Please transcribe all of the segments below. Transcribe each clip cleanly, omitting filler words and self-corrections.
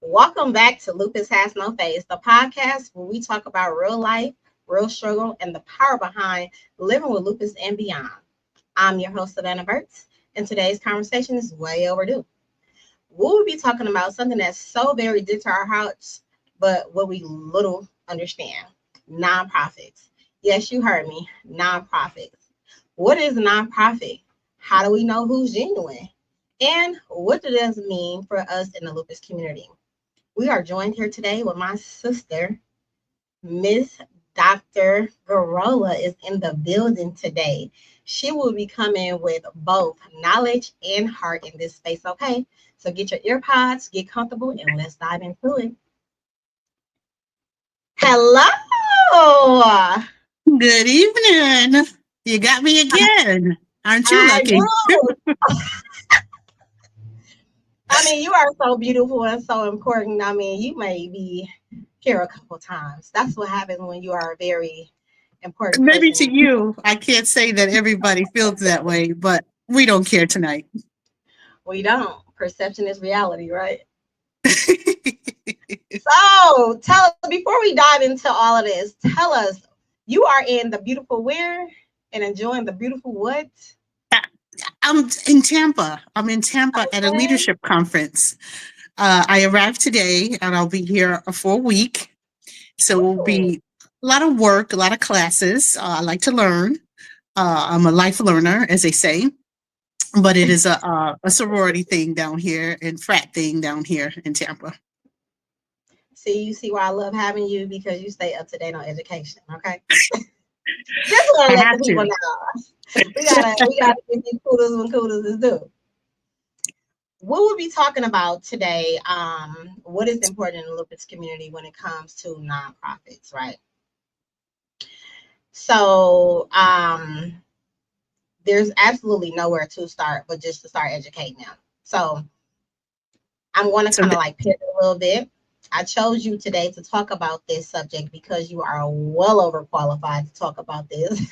Welcome back to Lupus Has No Face, the podcast where we talk about real life, real struggle, and the power behind living with lupus and beyond. I'm your host, Savannah Burks, and today's conversation is way overdue. We'll be talking about something that's so very dear to our hearts, but what we little understand: nonprofits. Yes, you heard me, nonprofits. What is a nonprofit? How do we know who's genuine? And what does this mean for us in the lupus community? We are joined here today with my sister, Miss Dr. Gurrola is in the building today. She will be coming with both knowledge and heart in this space, okay? So get your ear pods, get comfortable, and let's dive into it. Hello! Good evening. You got me again. Aren't you lucky? I mean, you are so beautiful and so important. I mean, you may be here a couple times. That's what happens when you are a very important Maybe person. to you, I can't say that everybody feels that way, but we don't care tonight. We don't. Perception is reality, right? So, tell us, before we dive into all of this, tell us, you are in the beautiful where and enjoying the beautiful what? I'm in Tampa. I'm in Tampa at a leadership conference. I arrived today and I'll be here for a week. So it will be a lot of work, a lot of classes. I like to learn. I'm a life learner, as they say. But it is a sorority thing down here and frat thing down here in Tampa. See, you see why I love having you, because you stay up to date on education, okay? Just want to let the people know. We gotta give you kudos when kudos is due. What we'll be talking about today, what is important in the lupus community when it comes to nonprofits, right? So there's absolutely nowhere to start but just to start educating them. So I'm going to kind of like pivot a little bit. I chose you today to talk about this subject because you are well overqualified to talk about this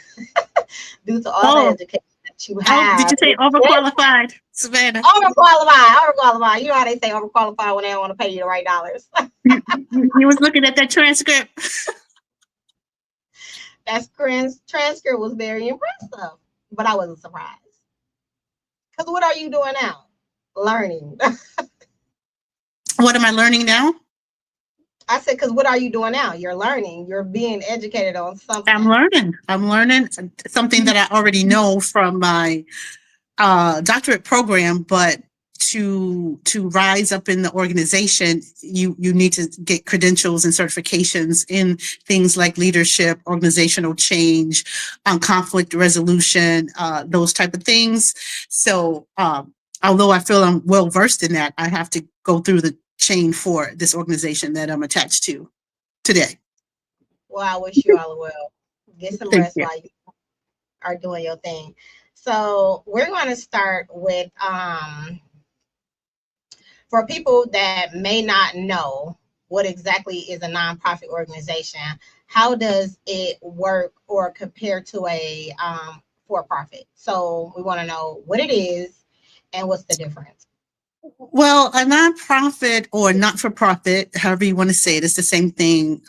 due to all the education that you have. Did you say overqualified, Savannah? Overqualified. You know how they say overqualified when they don't want to pay you the right dollars. You was looking at that transcript. That transcript was very impressive, but I wasn't surprised. Because what are you doing now? Learning. What am I learning now? I said, because what are you doing now? You're learning. You're being educated on something. I'm learning something that I already know from my doctorate program, but to rise up in the organization, you need to get credentials and certifications in things like leadership, organizational change, conflict resolution, those type of things. So although I feel I'm well versed in that, I have to go through the chain for this organization that I'm attached to today. Well, I wish you all well. Get some rest while you are doing your thing. So we're going to start with, for people that may not know what exactly is a nonprofit organization, how does it work or compare to a for profit. So we want to know what it is and what's the difference. Well, a nonprofit or not-for-profit, however you want to say it, is the same thing.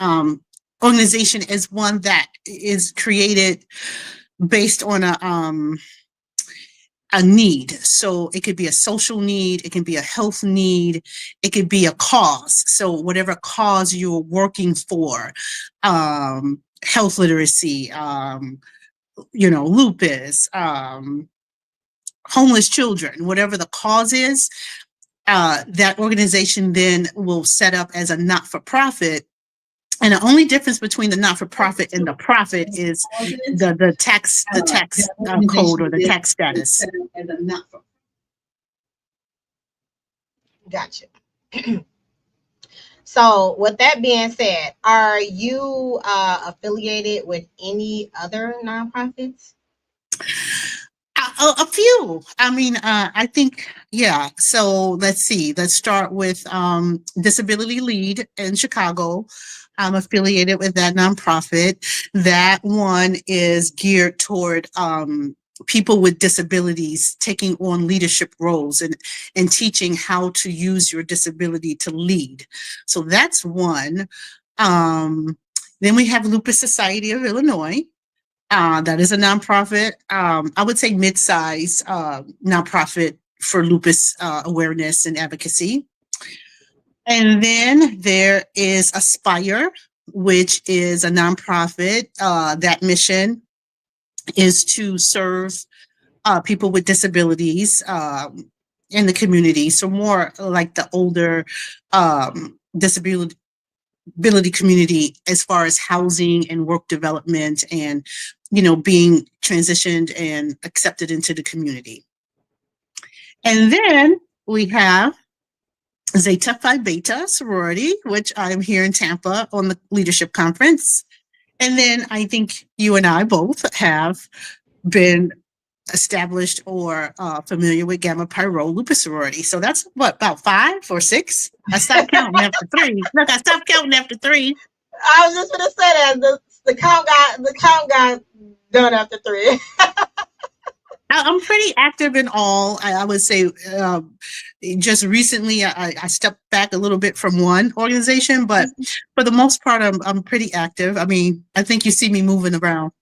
Organization is one that is created based on a need. So it could be a social need, it can be a health need, it could be a cause. So whatever cause you're working for, health literacy, lupus, homeless children, whatever the cause is, that organization then will set up as a not-for-profit. And the only difference between the not-for-profit and the profit is the tax code or the tax status. Gotcha. So with that being said, are you affiliated with any other nonprofits? A few. I mean, I think, yeah. So let's see. Let's start with Disability Lead in Chicago. I'm affiliated with that nonprofit. That one is geared toward people with disabilities taking on leadership roles and teaching how to use your disability to lead. So that's one. Then we have Lupus Society of Illinois. That is a nonprofit. I would say mid-size nonprofit for lupus awareness and advocacy. And then there is Aspire, which is a nonprofit. That mission is to serve people with disabilities in the community. So more like the older disability community as far as housing and work development and, being transitioned and accepted into the community. And then we have Zeta Phi Beta sorority, which I'm here in Tampa on the leadership conference. And then I think you and I both have been established or familiar with Gamma Pi Rho Lupus sorority. So that's what, about 5 or 6? I stopped counting after 3. Look, I stopped counting after 3. I was just gonna say that the count got done after 3. I'm pretty active in all. I would say just recently I stepped back a little bit from one organization, but for the most part, I'm pretty active. I mean, I think you see me moving around,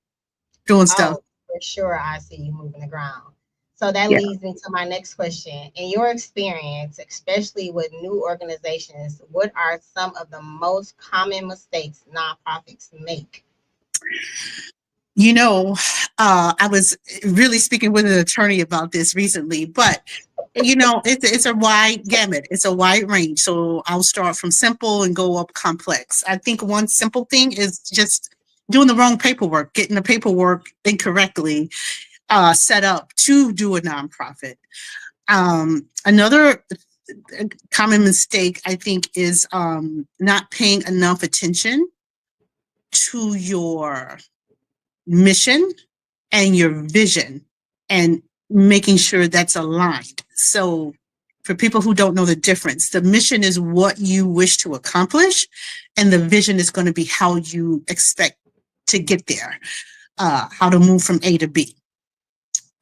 doing stuff. Oh, for sure, I see you moving around. So that leads me to my next question. In your experience, especially with new organizations, what are some of the most common mistakes nonprofits make? I was really speaking with an attorney about this recently, but it's a wide gamut. It's a wide range. So I'll start from simple and go up complex. I think one simple thing is just doing the wrong paperwork, getting the paperwork incorrectly set up to do a nonprofit. Another common mistake, I think, is not paying enough attention to your mission and your vision and making sure that's aligned. So for people who don't know the difference, the mission is what you wish to accomplish, and the vision is going to be how you expect to get there, how to move from A to B.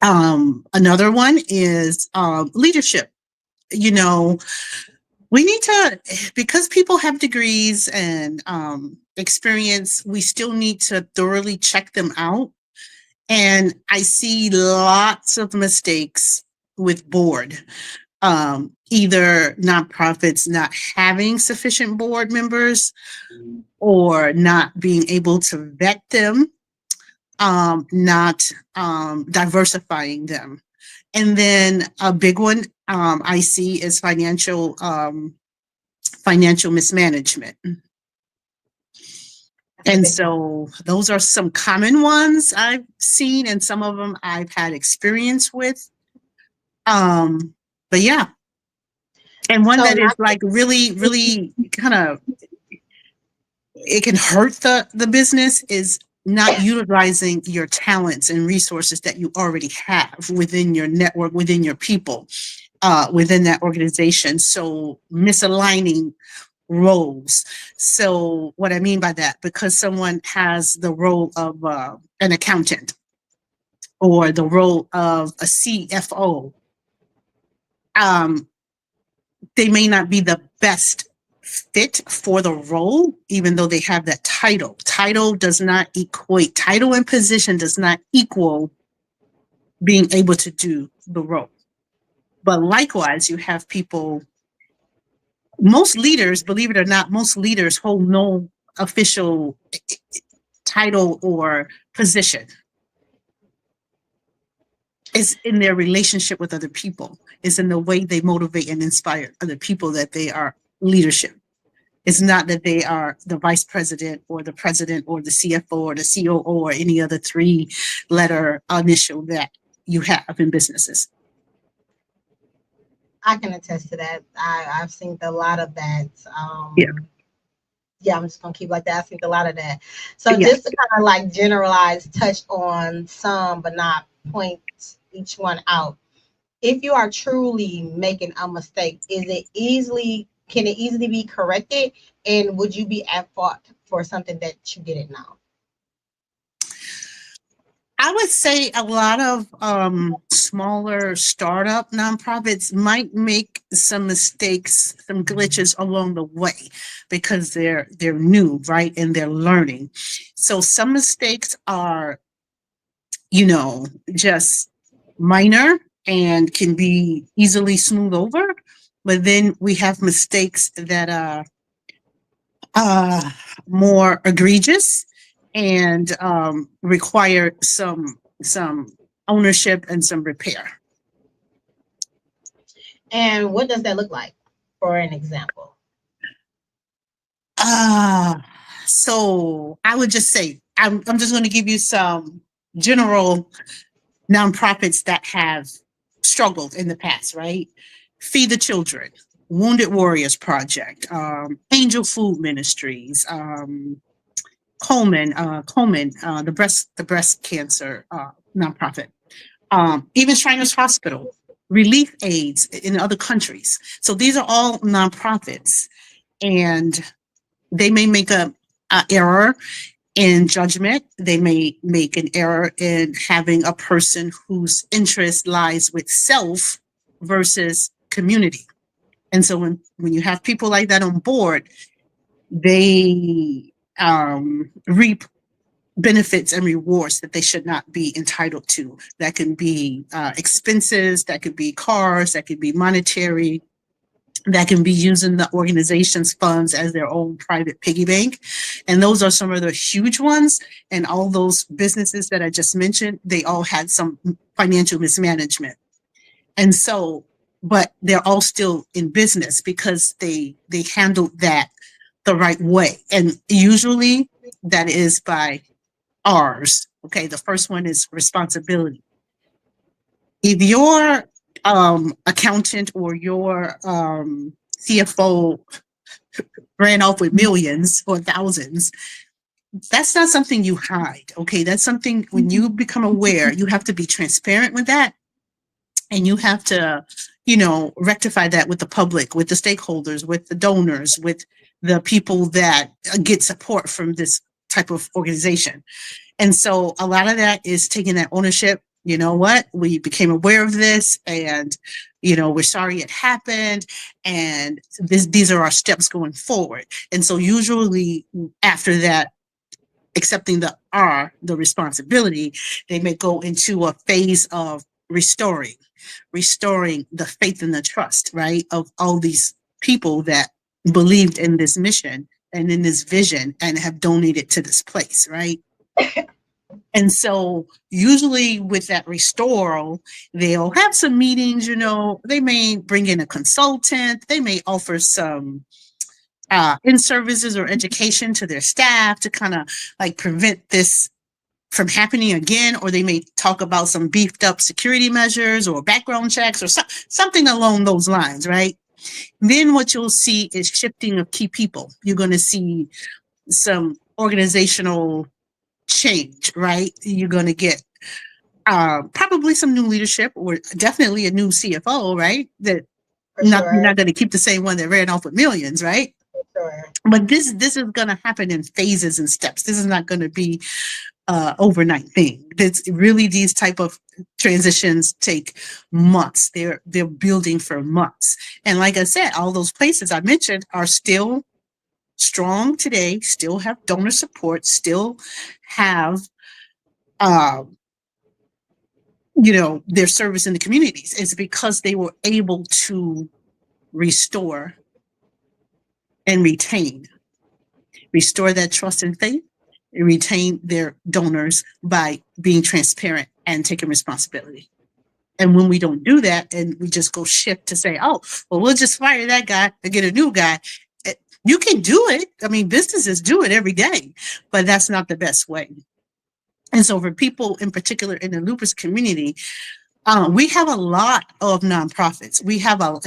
Another one is leadership. We need to, because people have degrees and experience, we still need to thoroughly check them out. And I see lots of mistakes with board, either nonprofits not having sufficient board members or not being able to vet them, not diversifying them. And then a big one I see is financial mismanagement. And so those are some common ones I've seen, and some of them I've had experience with. But yeah. And one that is like really, really kind of, it can hurt the business is not utilizing your talents and resources that you already have within your network, within your people, within that organization. So misaligning roles. So what I mean by that, because someone has the role of an accountant, or the role of a CFO, um, they may not be the best fit for the role, even though they have that title. Title does not equate, title and position does not equal being able to do the role. But likewise, you have people, most leaders, believe it or not, most leaders hold no official title or position. It's in their relationship with other people. It's in the way they motivate and inspire other people that they are leadership. It's not that they are the vice president or the president or the CFO or the COO or any other 3-letter initial that you have in businesses. I can attest to that. I've seen a lot of that. Yeah, I'm just gonna keep like that. I've seen a lot of that. So just to kind of like generalize, touch on some, but not point each one out. If you are truly making a mistake, can it easily be corrected? And would you be at fault for something that you didn't know? I would say a lot of smaller startup nonprofits might make some mistakes, some glitches along the way because they're new, right? And they're learning. So some mistakes are, just minor and can be easily smoothed over. But then we have mistakes that are more egregious and require some ownership and some repair. And what does that look like, for an example? So I would just say, I'm just going to give you some general nonprofits that have struggled in the past, right? Feed the Children, Wounded Warriors Project, Angel Food Ministries, Coleman, the breast cancer nonprofit, even Shriners Hospital, Relief Aids in other countries. So these are all nonprofits, and they may make a error in judgment. They may make an error in having a person whose interest lies with self versus community. And so when you have people like that on board, they reap benefits and rewards that they should not be entitled to. That can be expenses, that could be cars, that could be monetary, that can be using the organization's funds as their own private piggy bank. And those are some of the huge ones. And all those businesses that I just mentioned, they all had some financial mismanagement. And so, but they're all still in business because they handled that the right way. And usually that is by R's. Okay, the first one is responsibility. If your accountant or your CFO ran off with millions or thousands, that's not something you hide. Okay, that's something when you become aware, you have to be transparent with that. And you have to, rectify that with the public, with the stakeholders, with the donors, with the people that get support from this type of organization. And so a lot of that is taking that ownership. You know what? We became aware of this, and we're sorry it happened, and these are our steps going forward. And so usually after that, accepting the responsibility, they may go into a phase of restoring the faith and the trust, right, of all these people that believed in this mission and in this vision and have donated to this place, right? And so usually with that restoral, they'll have some meetings, they may bring in a consultant, they may offer some in-services or education to their staff to kind of like prevent this from happening again, or they may talk about some beefed up security measures or background checks or something along those lines, right? Then what you'll see is shifting of key people. You're going to see some organizational change, right? You're going to get probably some new leadership, or definitely a new CFO, right? That you're not going to keep the same one that ran off with millions, right? Sure. But this is going to happen in phases and steps. This is not going to be overnight thing. That's really, these type of transitions take months. They're building for months. And like I said, all those places I mentioned are still strong today, still have donor support, still have their service in the communities. It's because they were able to restore and restore that trust and faith, and retain their donors by being transparent and taking responsibility. And when we don't do that and we just go shift to say, oh, well, we'll just fire that guy and get a new guy. You can do it. I mean, businesses do it every day, but that's not the best way. And so for people in particular in the lupus community, we have a lot of nonprofits.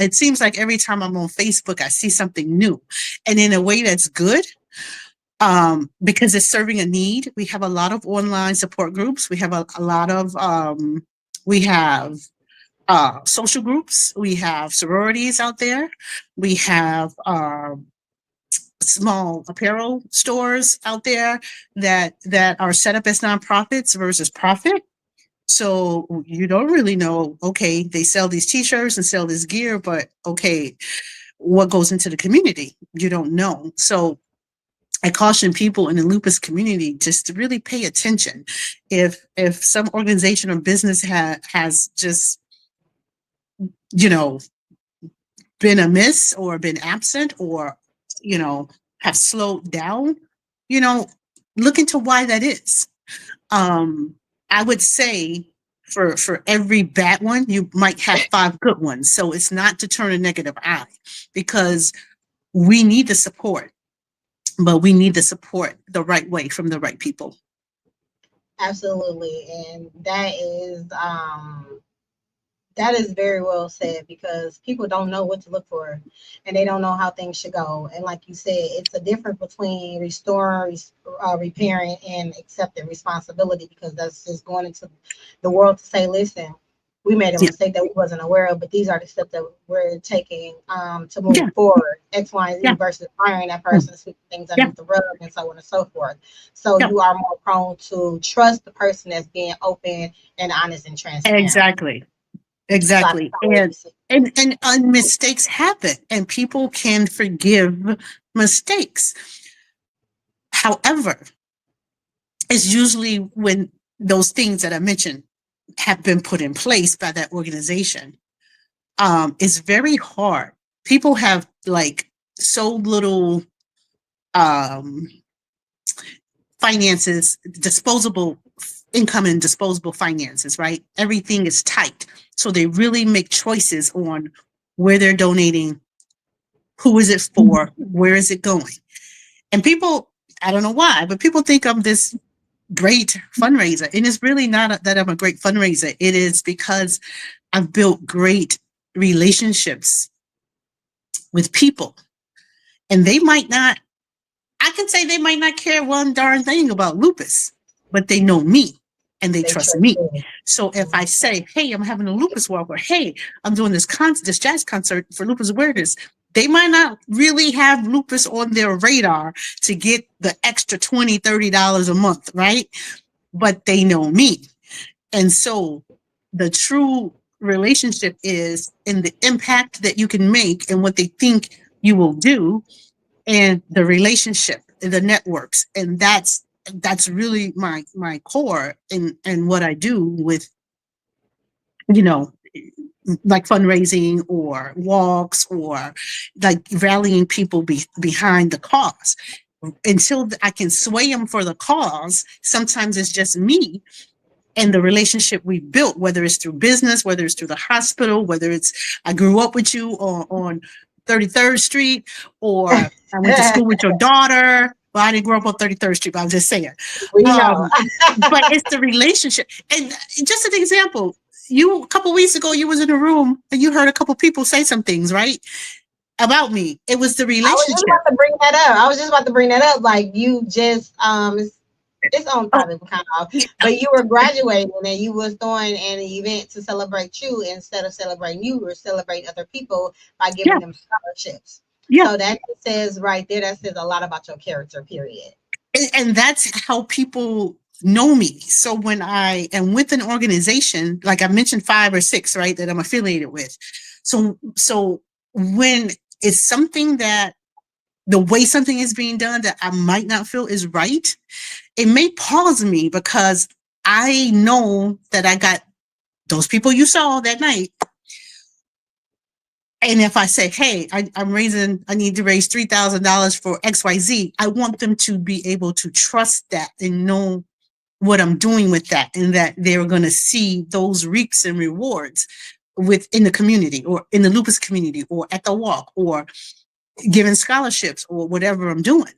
It seems like every time I'm on Facebook, I see something new, and in a way that's good, because it's serving a need. We have a lot of online support groups. We have a lot of, social groups. We have sororities out there. We have, small apparel stores out there that are set up as nonprofits versus profit. So you don't really know, okay, they sell these t-shirts and sell this gear, but okay, what goes into the community? You don't know. So I caution people in the lupus community just to really pay attention. If some organization or business has just, been amiss or been absent or, have slowed down, look into why that is. I would say for every bad one, you might have 5 good ones. So it's not to turn a negative eye, because we need the support, but we need the support the right way from the right people. Absolutely. And that is very well said, because people don't know what to look for and they don't know how things should go. And like you said, it's a difference between restoring, repairing, and accepting responsibility, because that's just going into the world to say, listen, we made a mistake that we wasn't aware of, but these are the steps that we're taking to move forward, X, Y, and Z, versus firing that person, sweeping things underneath the rug, and so on and so forth. So you are more prone to trust the person that's being open and honest and transparent. Exactly. And mistakes happen, and people can forgive mistakes. However, it's usually when those things that I mentioned have been put in place by that organization. It's very hard. People have so little finances, disposable income and disposable finances, right? Everything is tight. So they really make choices on where they're donating, who is it for, where is it going. And people, I don't know why, but people think I'm this great fundraiser. And it's really not that I'm a great fundraiser. It is because I've built great relationships with people. And they might not care one darn thing about lupus, but they know me. And they trust me. So if I say, hey, I'm having a lupus walk, or hey, I'm doing this jazz concert for lupus awareness, they might not really have lupus on their radar to get the extra $20, $30 a month, right? But they know me. And so the true relationship is in the impact that you can make and what they think you will do, and the relationship, the networks. And that's really my core and what I do with, like fundraising or walks or like rallying people behind the cause. Until I can sway them for the cause, sometimes it's just me and the relationship we built, whether it's through business, whether it's through the hospital, whether it's I grew up with you on 33rd Street, or I went to school with your daughter. Well, I didn't grow up on 33rd Street, but I'm just saying. But it's the relationship. And just an example, a couple of weeks ago, you was in a room and you heard a couple of people say some things, right? About me. It was the relationship. I was just about to bring that up. Like, you just, it's on topic kind of, but you were graduating and you was doing an event to celebrate you. Instead of celebrating you, or celebrate other people by giving them scholarships. So that says right there, that says a lot about your character, period. And that's how people know me. So when I am with an organization, like I mentioned 5 or 6, right, that I'm affiliated with. So when it's something that the way something is being done that I might not feel is right, it may pause me because I know that I got those people you saw that night. And if I say, hey, I need to raise $3,000 for XYZ, I want them to be able to trust that and know what I'm doing with that, and that they're going to see those reaps and rewards within the community or in the lupus community or at the walk or giving scholarships or whatever I'm doing.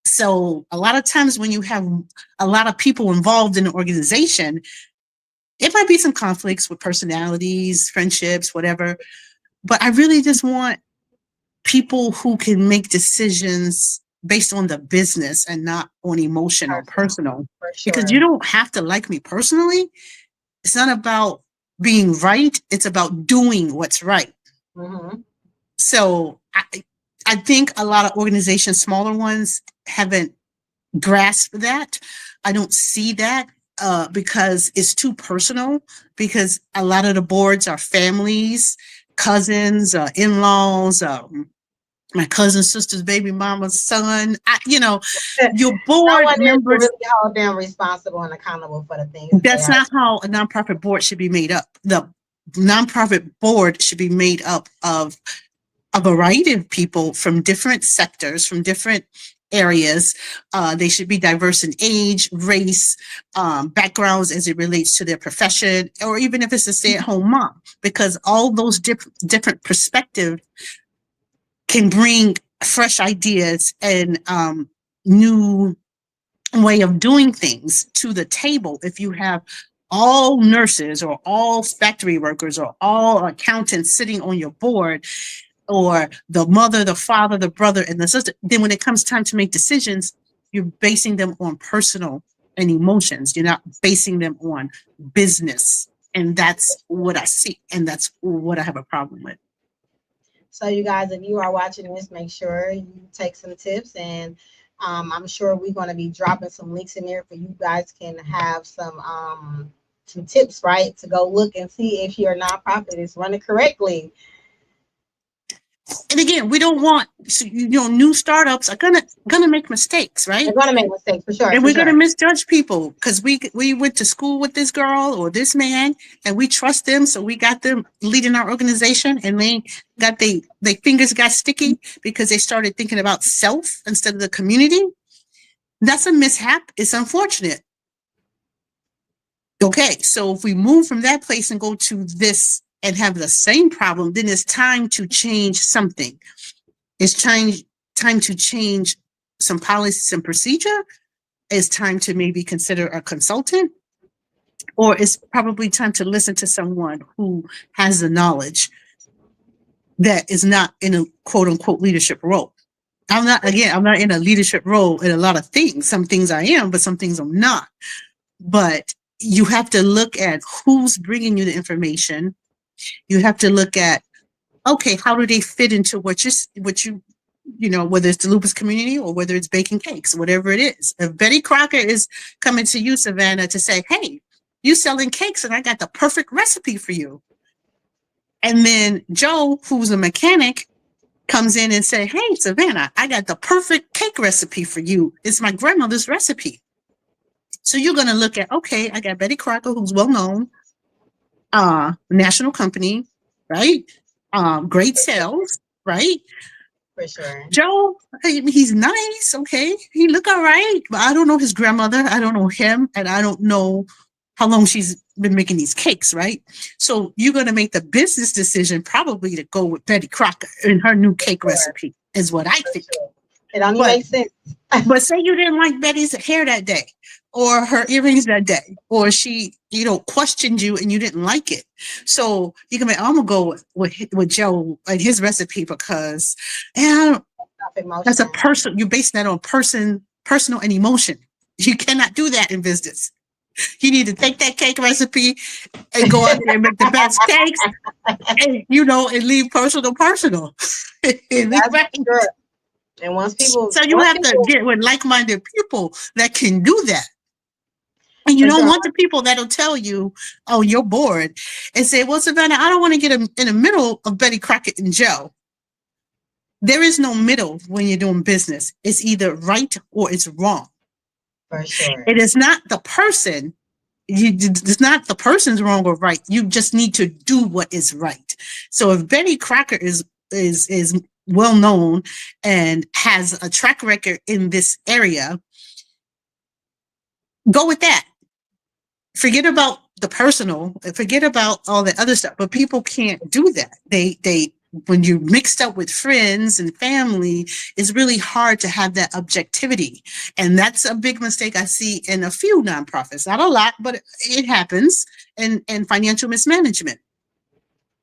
So a lot of times when you have a lot of people involved in an organization, it might be some conflicts with personalities, friendships, whatever. But I really just want people who can make decisions based on the business and not on emotion or personal. Sure. Because you don't have to like me personally. It's not about being right. It's about doing what's right. Mm-hmm. So I think a lot of organizations, smaller ones, haven't grasped that. I don't see that because it's too personal, because a lot of the boards are families, cousins, in-laws, my cousin's sister's baby mama's son. Your board members. Really hold them responsible and accountable for the things. That's not how a nonprofit board should be made up. The nonprofit board should be made up of a variety of people from different sectors, from different areas. They should be diverse in age, race, backgrounds as it relates to their profession, or even if it's a stay-at-home mom, because all those different perspectives can bring fresh ideas and new way of doing things to the table. If you have all nurses or all factory workers or all accountants sitting on your board, or the mother, the father, the brother, and the sister, then when it comes time to make decisions, you're basing them on personal and emotions. You're not basing them on business. And that's what I see. And that's what I have a problem with. So you guys, if you are watching this, make sure you take some tips, and I'm sure we're going to be dropping some links in there for you guys can have some tips, right, to go look and see if your nonprofit is running correctly. And again, we don't want, new startups are gonna make mistakes, right? They're gonna make mistakes for sure. And we're gonna misjudge people because we went to school with this girl or this man and we trust them, so we got them leading our organization, and they fingers got sticky because they started thinking about self instead of the community. That's a mishap. It's unfortunate. Okay, so if we move from that place and go to this and have the same problem, then it's time to change something. It's time to change some policies and procedure. It's time to maybe consider a consultant, or it's probably time to listen to someone who has the knowledge that is not in a quote unquote leadership role. I'm not in a leadership role in a lot of things. Some things I am, but some things I'm not. But you have to look at who's bringing you the information. You have to look at, okay, how do they fit into what you whether it's the lupus community or whether it's baking cakes, whatever it is. If Betty Crocker is coming to you, Savannah, to say, hey, you selling cakes and I got the perfect recipe for you. And then Joe, who's a mechanic, comes in and say, hey, Savannah, I got the perfect cake recipe for you. It's my grandmother's recipe. So you're going to look at, okay, I got Betty Crocker, who's well-known, national company, right? Great sales, right? For sure. Joe, he's nice, okay? He look all right, but I don't know his grandmother. I don't know him, and I don't know how long she's been making these cakes, right? So you're going to make the business decision probably to go with Betty Crocker and her new cake recipe, is what I think. It only makes sense. But say you didn't like Betty's hair that day, or her earrings that day, or she, questioned you and you didn't like it. So you can be, I'm gonna go with Joe and his recipe because that's a person. You're basing that on personal and emotion. You cannot do that in business. You need to take that cake recipe and go out there and make the best cakes, and and leave personal. That's true. And once people, so you have to get with like-minded people that can do that. And you For don't sure. want the people that'll tell you, oh, you're bored, and say, well, Savannah, I don't want to get in the middle of Betty Crockett and Joe. There is no middle when you're doing business. It's either right or it's wrong. For sure. It is not the person. It's not the person's wrong or right. You just need to do what is right. So if Betty Crocker is well known and has a track record in this area, go with that. Forget about the personal, forget about all the other stuff. But people can't do that. They when you're mixed up with friends and family, it's really hard to have that objectivity. And that's a big mistake I see in a few nonprofits. Not a lot, but it happens in financial mismanagement.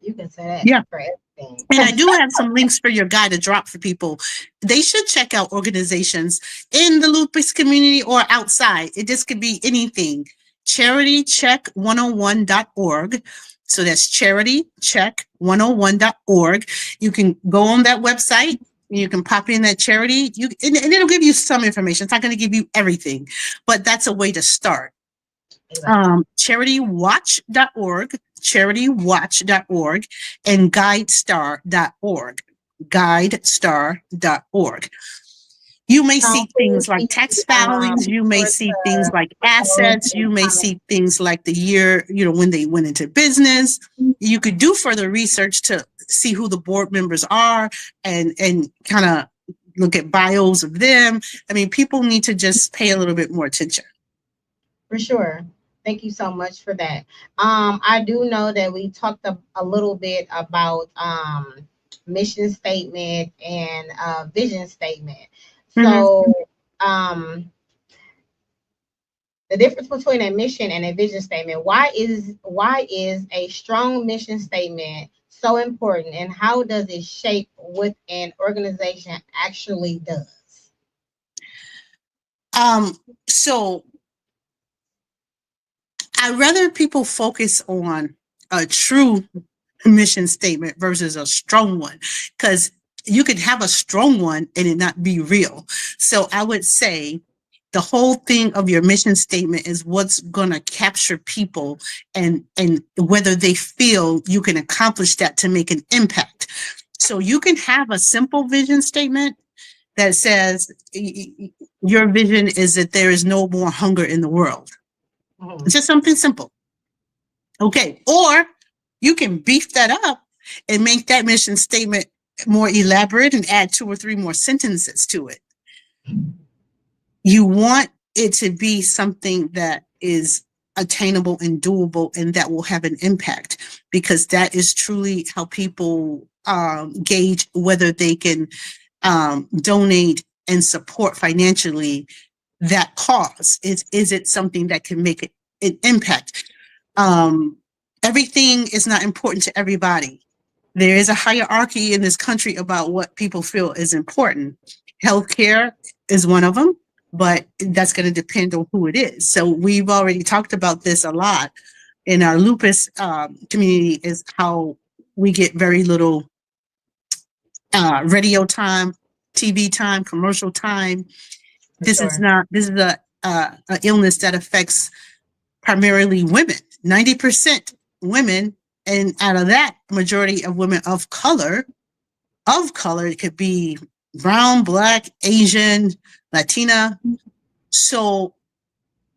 You can say that Yeah. for everything. And I do have some links for your guy to drop for people. They should check out organizations in the lupus community or outside. This could be anything. charitycheck101.org. So that's charitycheck101.org. You can go on that website. You can pop in that charity. And it'll give you some information. It's not going to give you everything, but that's a way to start. CharityWatch.org, CharityWatch.org, and GuideStar.org, GuideStar.org. You may see things like tax filings. You may see things like assets. You may see things like the year, when they went into business. You could do further research to see who the board members are and kind of look at bios of them. I mean, people need to just pay a little bit more attention. For sure. Thank you so much for that. I do know that we talked a little bit about mission statement and vision statement. So the difference between a mission and a vision statement, why is a strong mission statement so important, and how does it shape what an organization actually does? So I'd rather people focus on a true mission statement versus a strong one, because you could have a strong one and it not be real. So I would say the whole thing of your mission statement is what's going to capture people and whether they feel you can accomplish that to make an impact. So you can have a simple vision statement that says your vision is that there is no more hunger in the world. It's just something simple. Okay. Or you can beef that up and make that mission statement more elaborate and add 2 or 3 more sentences to it. You want it to be something that is attainable and doable and that will have an impact, because that is truly how people gauge whether they can donate and support financially that cause. Is it something that can make an impact? Everything is not important to everybody. There is a hierarchy in this country about what people feel is important. Healthcare is one of them, but that's going to depend on who it is. So we've already talked about this a lot in our lupus community, is how we get very little radio time, TV time, commercial time. This is an illness that affects primarily women, 90% women. And out of that, majority of women of color, it could be brown, black, Asian, Latina. So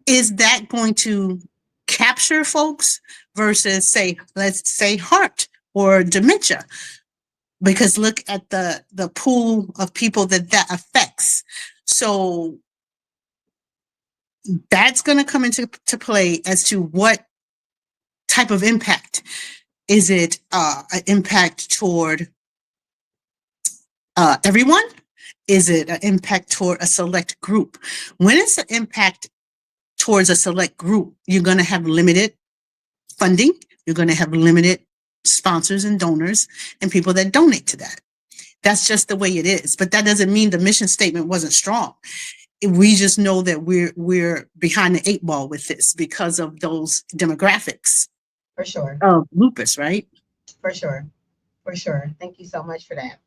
is that going to capture folks versus let's say heart or dementia? Because look at the pool of people that affects. So that's going to come into play as to what type of impact. Is it an impact toward everyone? Is it an impact toward a select group? When it's an impact towards a select group, you're going to have limited funding. You're going to have limited sponsors and donors and people that donate to that. That's just the way it is. But that doesn't mean the mission statement wasn't strong. We just know that we're behind the 8 ball with this because of those demographics. For sure. Of lupus, right? For sure. Thank you so much for that.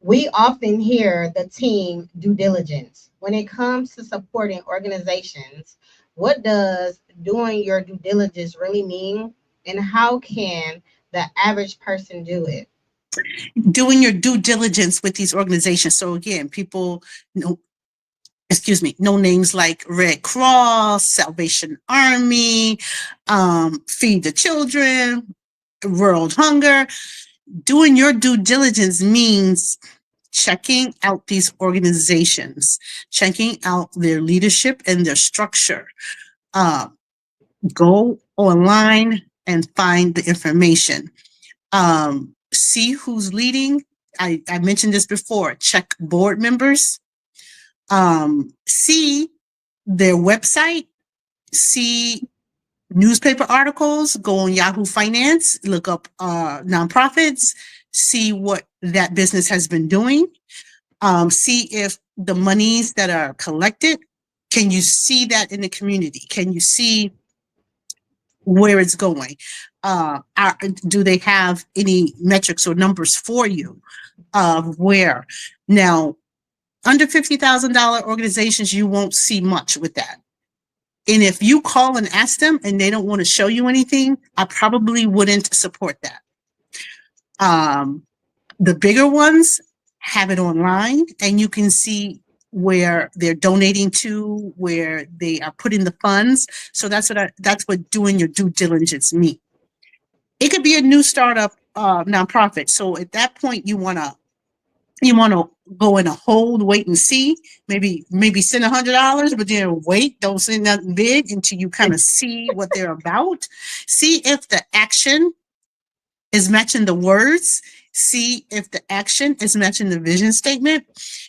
We often hear the team due diligence. When it comes to supporting organizations, What does doing your due diligence really mean, and how can the average person do it? Doing your due diligence with these organizations. So again, people know, excuse me, know names like Red Cross, Salvation Army, Feed the Children, World Hunger. Doing your due diligence means checking out these organizations, checking out their leadership and their structure. Go online and find the information. See who's leading. I mentioned this before. Check board members. See their website. See newspaper articles. Go on Yahoo Finance. Look up nonprofits. See what that business has been doing. See if the monies that are collected, can you see that in the community? Can you see where it's going? Do they have any metrics or numbers for you of where? Now, under $50,000 organizations, you won't see much with that. And if you call and ask them and they don't want to show you anything, I probably wouldn't support that. The bigger ones have it online, and you can see where they're donating to, where they are putting the funds. So that's what doing your due diligence means. It could be a new startup nonprofit. So at that point, you want to go in a hold, wait and see. Maybe send $100, but then wait. Don't send nothing big until you kind of see what they're about. See if the action is matching the words. See if the action is matching the vision statement.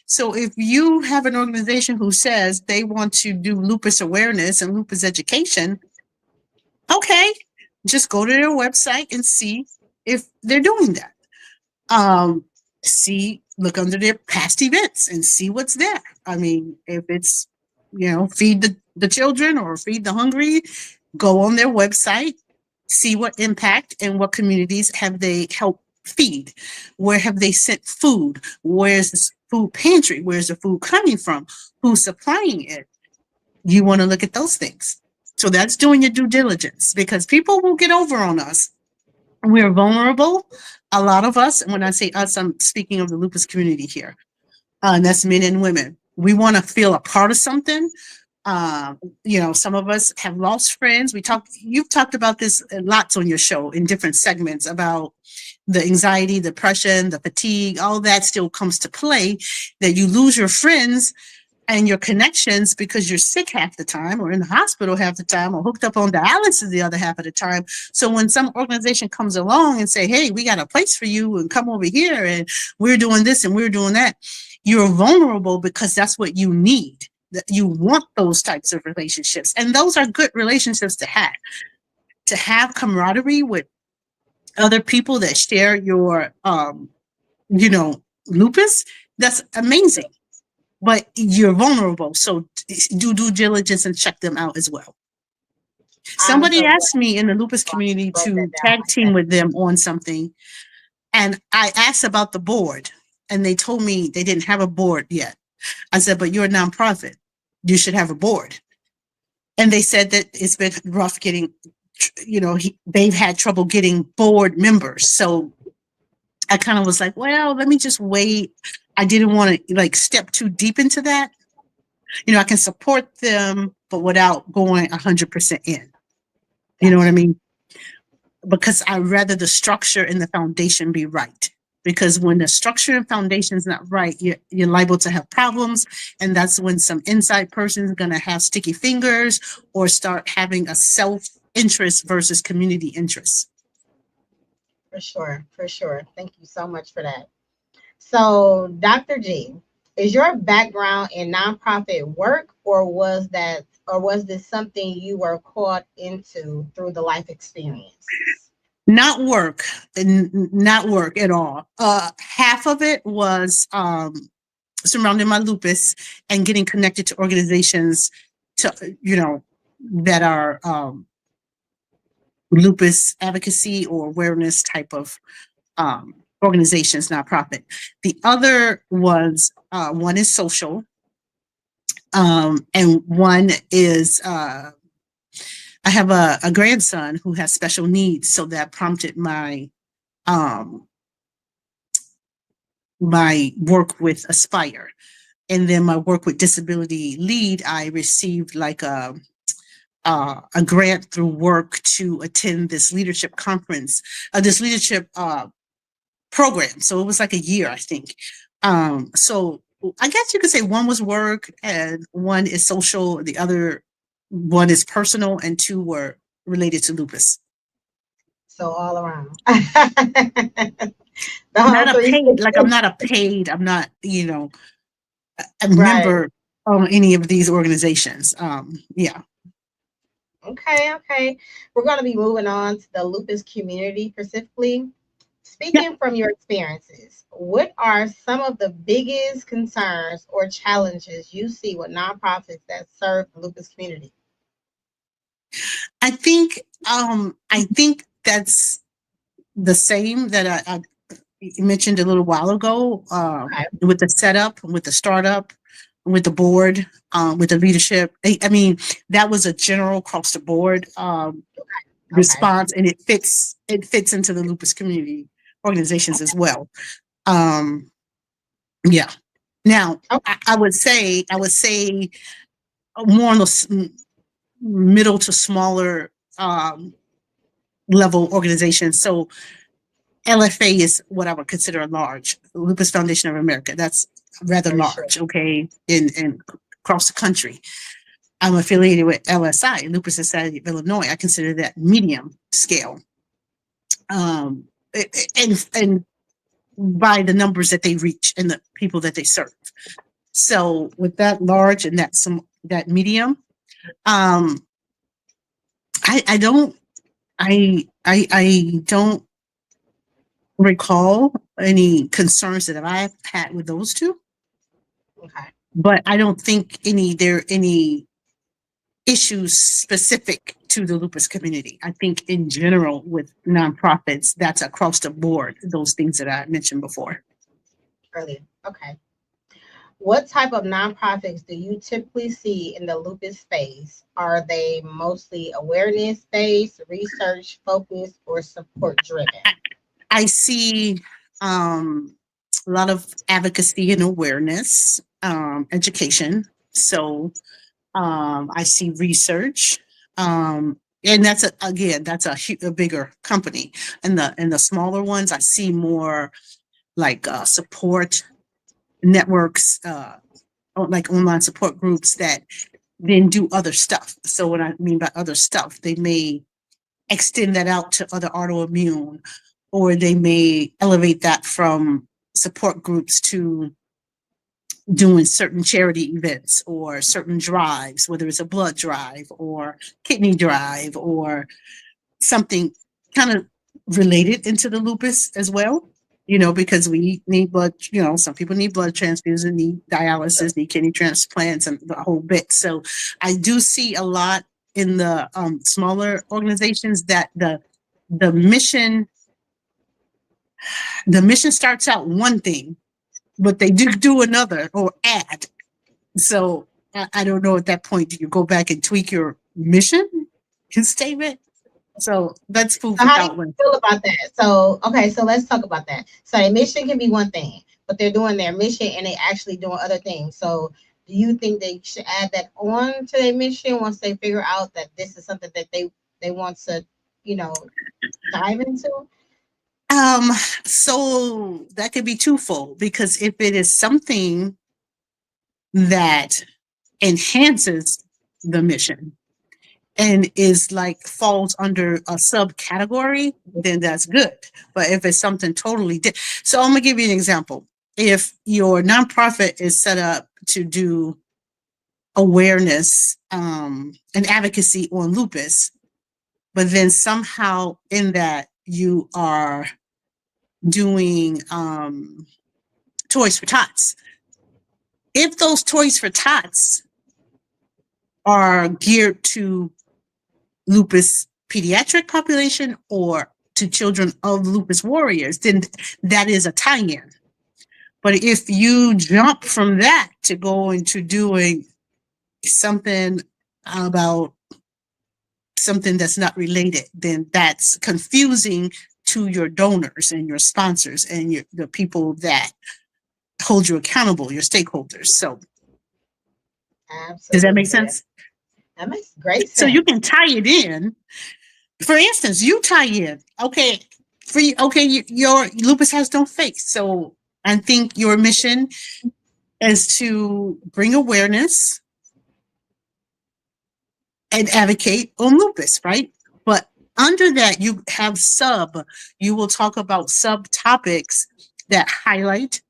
So if you have an organization who says they want to do lupus awareness and lupus education, okay, just go to their website and see if they're doing that. Look under their past events and see what's there. I mean, if it's, feed the children or feed the hungry, go on their website, see what impact and what communities have they helped feed. Where have they sent food? Where's the food pantry? Where's the food coming from? Who's supplying it? You want to look at those things. So that's doing your due diligence, because people will get over on us. We're vulnerable. A lot of us, and when I say us, I'm speaking of the lupus community here. And that's men and women. We want to feel a part of something. Some of us have lost friends. You've talked about this lots on your show in different segments about the anxiety, depression, the fatigue, all that still comes to play, that you lose your friends and your connections because you're sick half the time, or in the hospital half the time, or hooked up on dialysis the other half of the time. So when some organization comes along and say, hey, we got a place for you and come over here and we're doing this and we're doing that, you're vulnerable because that's what you need. You want those types of relationships. And those are good relationships to have. To have camaraderie with other people that share your, lupus, that's amazing. But you're vulnerable. So do due diligence and check them out as well. Somebody asked me in the lupus community to tag team with them on something. And I asked about the board, and they told me they didn't have a board yet. I said, but you're a nonprofit. You should have a board. And they said that it's been rough getting, they've had trouble getting board members. So I kind of was like, well, let me just wait. I didn't want to step too deep into that. I can support them, but without going 100% in. You know what I mean? Because I'd rather the structure and the foundation be right. Because when the structure and foundation is not right, you're liable to have problems. And that's when some inside person is going to have sticky fingers or start having a self-interest versus community interest. For sure. Thank you so much for that. So, Dr. G, is your background in nonprofit work, or was this something you were caught into through the life experience? Not work at all. Half of it was surrounding my lupus and getting connected to organizations that are lupus advocacy or awareness type of organizations, nonprofit. The other was one is social, and one is I have a grandson who has special needs, so that prompted um, my work with Aspire. And then my work with Disability Lead, I received like a grant through work to attend this leadership conference, this leadership program. So it was like a year, I think. So I guess you could say one was work and one is social, the other one is personal, and two were related to lupus. So all around. The whole Not a three. paid, like I'm not a paid, I'm not, a Right. member of any of these organizations. Yeah. Okay. We're going to be moving on to the lupus community specifically. Yeah. Speaking from your experiences, what are some of the biggest concerns or challenges you see with nonprofits that serve the lupus community? I think that's the same that I mentioned a little while ago, Okay. with the setup, with the startup, with the board, with the leadership. I mean, that was a general across the board Okay. response, and it fits into the lupus community organizations as well. Um, yeah. Now, Okay. I would say more on the middle to smaller level organizations. So LFA is what I would consider a large, Lupus Foundation of America. That's rather For sure. large, okay, in across the country. I'm affiliated with LSI, Lupus Society of Illinois. I consider that medium scale. And by the numbers that they reach and the people that they serve. So with that large and that medium, um, I don't I don't recall any concerns that I've had with those two, Okay. but I don't think there are any issues specific to the lupus community. I think in general with nonprofits, that's across the board, those things that I mentioned before. Earlier. Okay. What type of nonprofits do you typically see in the lupus space? Are they mostly awareness based, research focused, or support driven? I see a lot of advocacy and awareness, education. So I see research, and that's a bigger company. And the smaller ones, I see more like support networks, like online support groups that then do other stuff. So what I mean by other stuff, they may extend that out to other autoimmune, or they may elevate that from support groups to doing certain charity events or certain drives, whether it's a blood drive or kidney drive or something kind of related into the lupus as well. Because we need blood, some people need blood transfusions, need dialysis, need kidney transplants, and the whole bit. So I do see a lot in the smaller organizations that the mission starts out one thing, but they do another or add. So I don't know at that point, do you go back and tweak your mission statement? So that's food So for how do you thought. feel about that? So okay, so let's talk about that. So their mission can be one thing, but they're doing their mission and they actually doing other things. So do you think they should add that on to their mission once they figure out that this is something that they want to, you know, dive into? Um, so that could be twofold, because if it is something that enhances the mission and is like falls under a subcategory, then that's good. But if it's something totally different, so I'm gonna give you an example. If your nonprofit is set up to do awareness and advocacy on lupus, but then somehow in that you are doing Toys for Tots. If those Toys for Tots are geared to lupus pediatric population or to children of lupus warriors, then that is a tie-in. But if you jump from that to go into doing something about something that's not related, then that's confusing to your donors and your sponsors and the people that hold you accountable, your stakeholders. So Absolutely. does that make sense? That makes great sense. So you can tie it in. For instance, you tie in, okay, your lupus has no face. So I think your mission is to bring awareness and advocate on lupus, right? But under that, you have you will talk about subtopics that highlight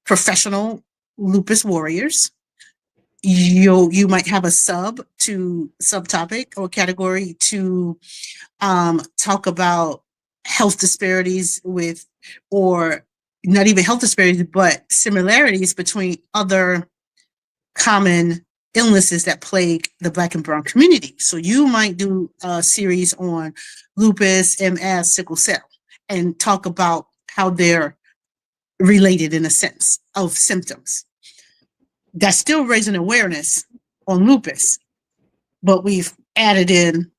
professional lupus warriors. You might have a subtopic or category to talk about health disparities with, or not even health disparities, but similarities between other common illnesses that plague the Black and Brown community. So you might do a series on lupus, MS, sickle cell, and talk about how they're related in a sense of symptoms. That's still raising awareness on lupus, but we've added in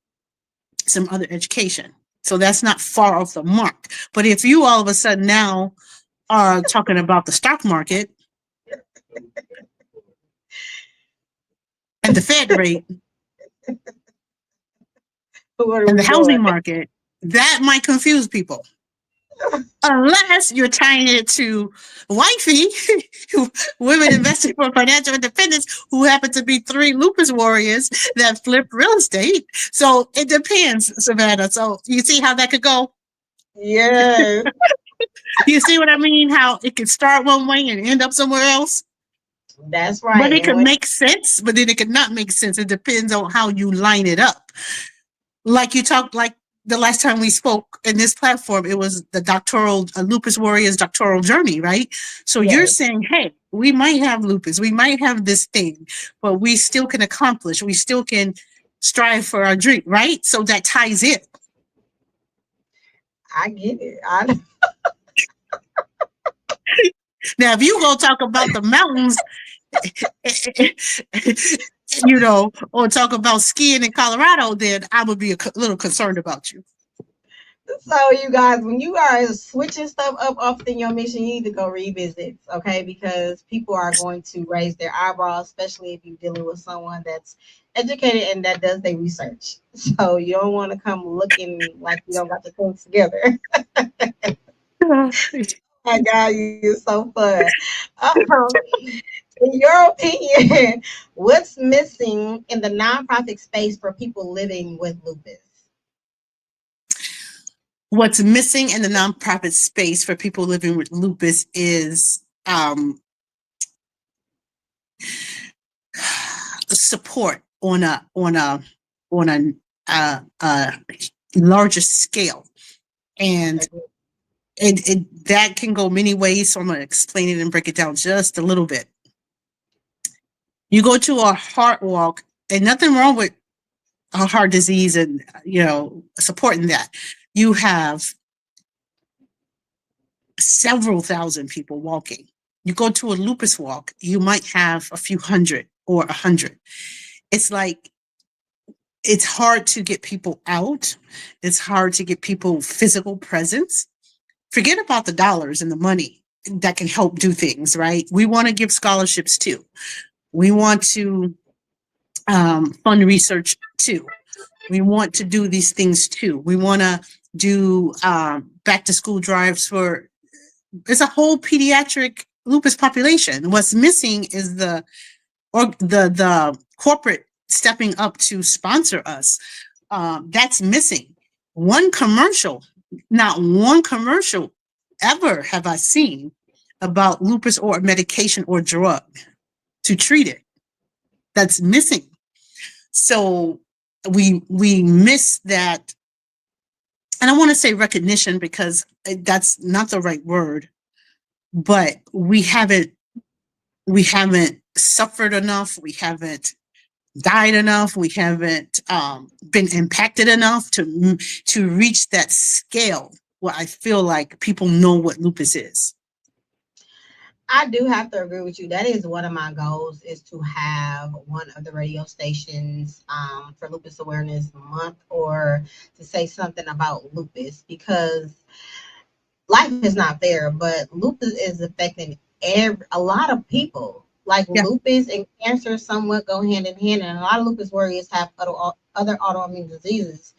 some other education. So that's not far off the mark. But if you all of a sudden now are talking about the stock market and the Fed rate and the housing market, that might confuse people. Unless you're tying it to wifey, women investing for financial independence, who happen to be 3 lupus warriors that flip real estate. So it depends, Savannah. So you see how that could go? Yes. You see what I mean? How it could start one way and end up somewhere else? That's right. But it could make sense, but then it could not make sense. It depends on how you line it up. Like you talked, like the last time we spoke in this platform, it was the lupus warrior's doctoral journey, right? So yes. You're saying, hey, we might have lupus, we might have this thing, but we still can accomplish, we still can strive for our dream, right? So that ties in. I get it. Now, if you go talk about the mountains, or talk about skiing in Colorado, then I would be a little concerned about you. So you guys, when you are switching stuff up off in your mission, you need to go revisit, okay? Because people are going to raise their eyebrows, especially if you're dealing with someone that's educated and that does their research. So you don't want to come looking like you don't got the things together. Oh my God, you're so fun. In your opinion, what's missing in the nonprofit space for people living with lupus? What's missing in the nonprofit space for people living with lupus is support on a larger scale, and that can go many ways. So I'm going to explain it and break it down just a little bit. You go to a heart walk, and nothing wrong with a heart disease and supporting that. You have several thousand people walking. You go to a lupus walk, you might have a few hundred or 100. It's like, it's hard to get people out. It's hard to get people physical presence. Forget about the dollars and the money that can help do things, right? We want to give scholarships too. We want to fund research too. We want to do these things too. We want to do back to school drives for, it's a whole pediatric lupus population. What's missing is the corporate stepping up to sponsor us. That's missing. Not one commercial ever have I seen about lupus or medication or drug to treat it. That's missing. So we miss that. And I want to say recognition because that's not the right word, but we haven't suffered enough. We haven't died enough. We haven't been impacted enough to reach that scale where I feel like people know what lupus is. I do have to agree with you. That is one of my goals, is to have one of the radio stations for Lupus Awareness Month, or to say something about lupus, because life is not fair, but lupus is affecting a lot of people. Like Yeah. lupus and cancer somewhat go hand in hand, and a lot of lupus warriors have other autoimmune diseases,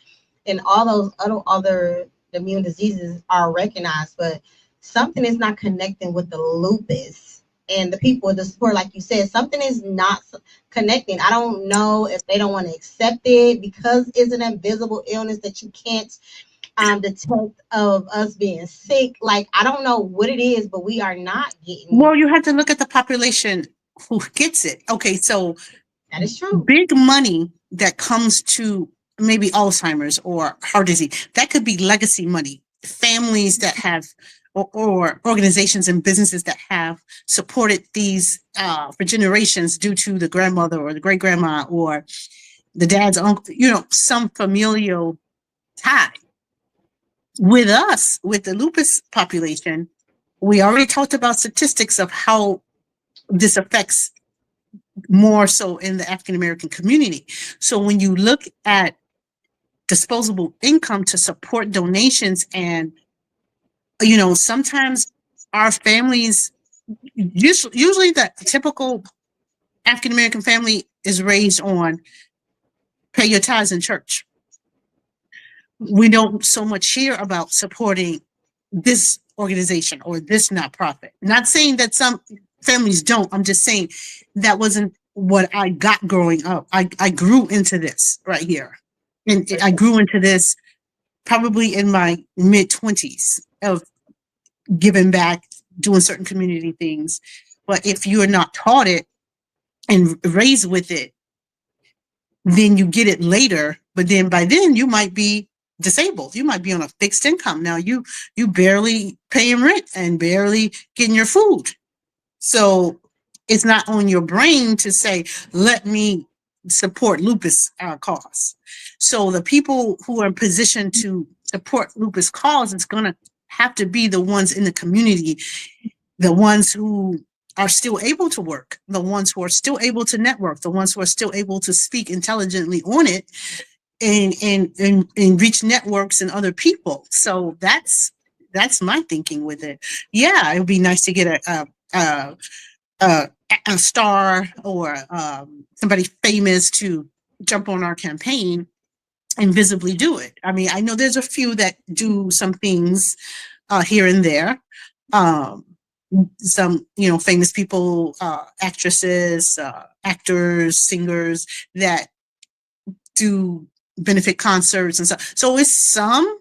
and all those other immune diseases are recognized, but something is not connecting with the lupus and the people, the support. Like you said, something is not connecting. I don't know if they don't want to accept it because it's an invisible illness that you can't detect of us being sick. Like, I don't know what it is, but we are not getting. Well, you have to look at the population who gets it. Okay, so That is true. big money that comes to maybe Alzheimer's or heart disease, that could be legacy money. Families that have, or organizations and businesses that have supported these for generations due to the grandmother or the great grandma or the dad's uncle, some familial tie. With us, with the lupus population, we already talked about statistics of how this affects more so in the African American community. So when you look at disposable income to support donations, and sometimes our families, usually the typical African American family is raised on pay your tithes in church. We don't so much hear about supporting this organization or this nonprofit. Not saying that some families don't. I'm just saying that wasn't what I got growing up. I grew into this right here. And I grew into this probably in my mid-20s of giving back, doing certain community things. But if you are not taught it and raised with it, then you get it later. But then by then you might be disabled. You might be on a fixed income. Now you barely paying rent and barely getting your food. So it's not on your brain to say, let me support lupus cause. So the people who are in position to support lupus cause is going to have to be the ones in the community, the ones who are still able to work, the ones who are still able to network, the ones who are still able to speak intelligently on it and reach networks and other people. So that's my thinking with it. Yeah, it would be nice to get a star or somebody famous to jump on our campaign and visibly do it. I mean, I know there's a few that do some things here and there. Some, famous people, actresses, actors, singers that do benefit concerts and stuff. So it's some,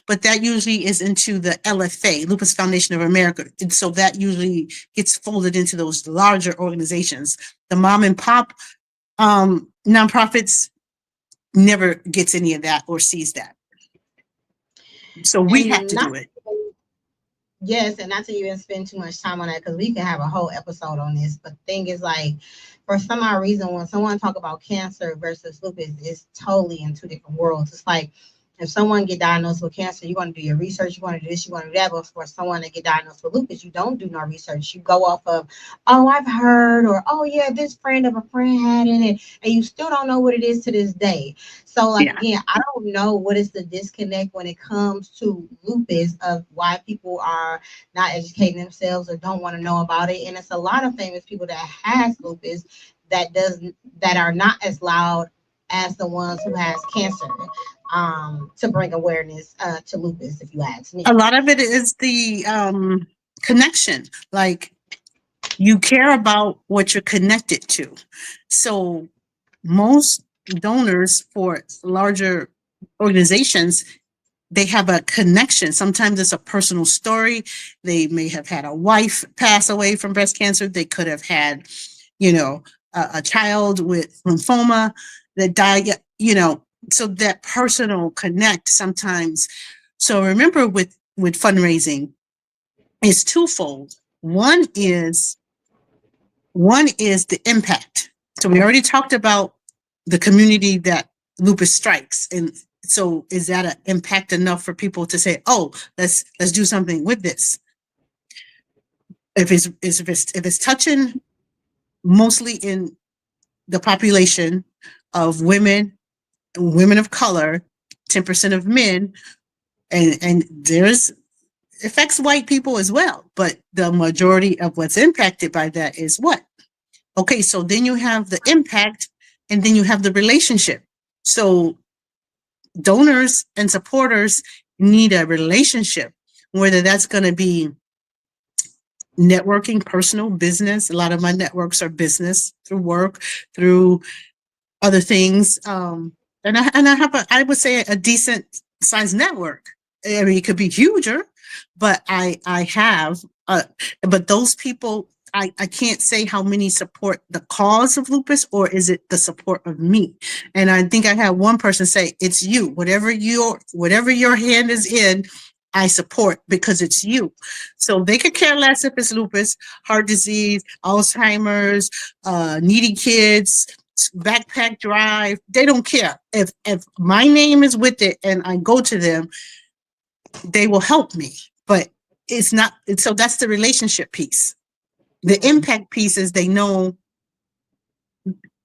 but that usually is into the LFA, Lupus Foundation of America. And so that usually gets folded into those larger organizations. The mom and pop nonprofits never gets any of that or sees that. So we have to do it. Yes, and not to even spend too much time on that, because we can have a whole episode on this. But the thing is, like, for some odd reason, when someone talk about cancer versus lupus, it's totally in two different worlds. It's like, if someone get diagnosed with cancer, you're going to do your research, you want to do this, you want to do that. But for someone to get diagnosed with lupus, you don't do no research. You go off of, oh, I've heard, or oh yeah, this friend of a friend had it, and you still don't know what it is to this day. So, like, again, I don't know what is the disconnect when it comes to lupus, of why people are not educating themselves or don't want to know about it. And it's a lot of famous people that has lupus that are not as loud as the ones who has cancer, to bring awareness to lupus, if you ask me. A lot of it is the connection. Like, you care about what you're connected to. So most donors for larger organizations, they have a connection. Sometimes it's a personal story. They may have had a wife pass away from breast cancer. They could have had, a child with lymphoma that died, so that personal connect sometimes. So remember, with fundraising, it's twofold. One is the impact. So we already talked about the community that lupus strikes. And so is that an impact enough for people to say, oh, let's do something with this? if it's touching mostly in the population of women of color, 10% of men, and there's affects white people as well, but the majority of what's impacted by that is what? Okay, so then you have the impact, and then you have the relationship. So donors and supporters need a relationship, whether that's going to be networking, personal, business. A lot of my networks are business, through work, through other things. And I have I would say a decent sized network. I mean, it could be huger, but I have, but those people, I can't say how many support the cause of lupus, or is it the support of me? And I think I had one person say, it's you, whatever your hand is in, I support because it's you. So they could care less if it's lupus, heart disease, Alzheimer's, needy kids, backpack drive. They don't care. If my name is with it and I go to them, they will help me. But it's not, so that's the relationship piece. The impact piece is they know.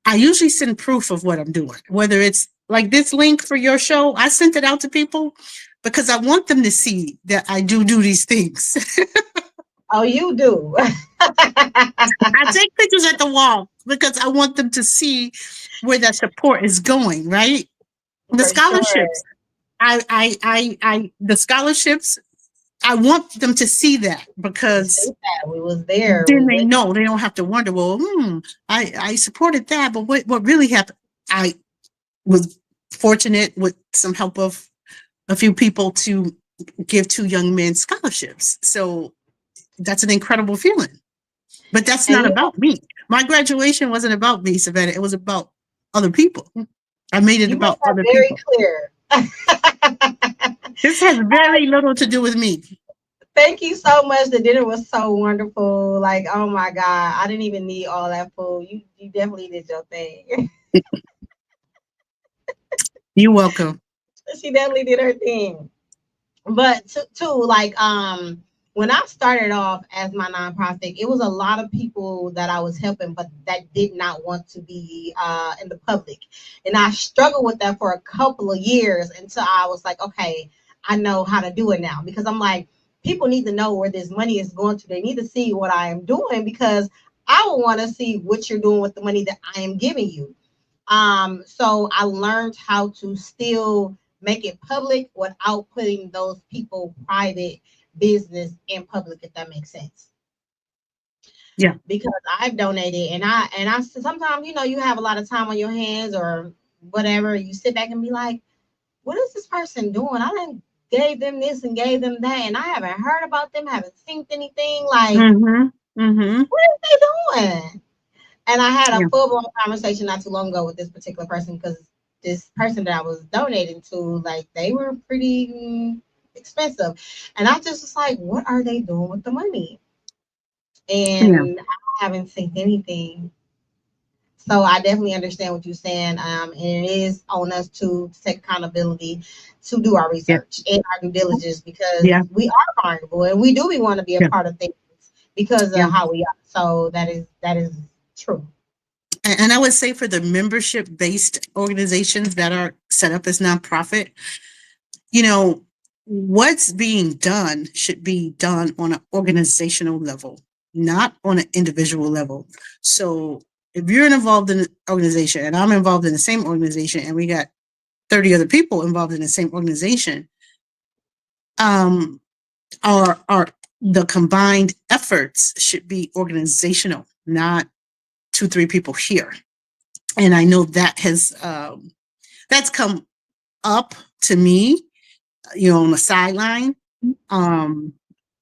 I usually send proof of what I'm doing, whether it's like this link for your show. I sent it out to people because I want them to see that I do these things. Oh, you do. I take pictures at the wall because I want them to see where that support is going, right? The For scholarships. Sure. The scholarships, I want them to see that, because We was there. then they know, they don't have to wonder, well, I supported that, but what really happened? I was fortunate with some help of a few people to give 2 young men scholarships. So that's an incredible feeling. But that's not about me. My graduation wasn't about me, Savannah. It was about other people. I made it about other very people. Clear. This has very little to do with me. Thank you so much. The dinner was so wonderful. Like, oh my God, I didn't even need all that food. You definitely did your thing. You're welcome. She definitely did her thing. But too, like, when I started off as my nonprofit, it was a lot of people that I was helping, but that did not want to be in the public. And I struggled with that for a couple of years until I was like, okay, I know how to do it now. Because I'm like, people need to know where this money is going to. They need to see what I am doing, because I will want to see what you're doing with the money that I am giving you. So I learned how to still make it public without putting those people private business in public, if that makes sense. Yeah. Because I've donated, and I sometimes, you have a lot of time on your hands or whatever. You sit back and be like, what is this person doing? I didn't gave them this and gave them that, and I haven't heard about them, haven't seen anything. Like, what are they doing? And I had a full-blown conversation not too long ago with this particular person, because this person that I was donating to, like, they were pretty expensive. And I just was like, what are they doing with the money? And I haven't seen anything. So I definitely understand what you're saying. And it is on us to take accountability, to do our research and our due diligence, because we are vulnerable and we want to be a part of things because of how we are. So that is true. And I would say for the membership-based organizations that are set up as nonprofit, what's being done should be done on an organizational level, not on an individual level. So if you're involved in an organization and I'm involved in the same organization and we got 30 other people involved in the same organization, our the combined efforts should be organizational, not 2-3 people here. And I know that has that's come up to me, on the sideline. And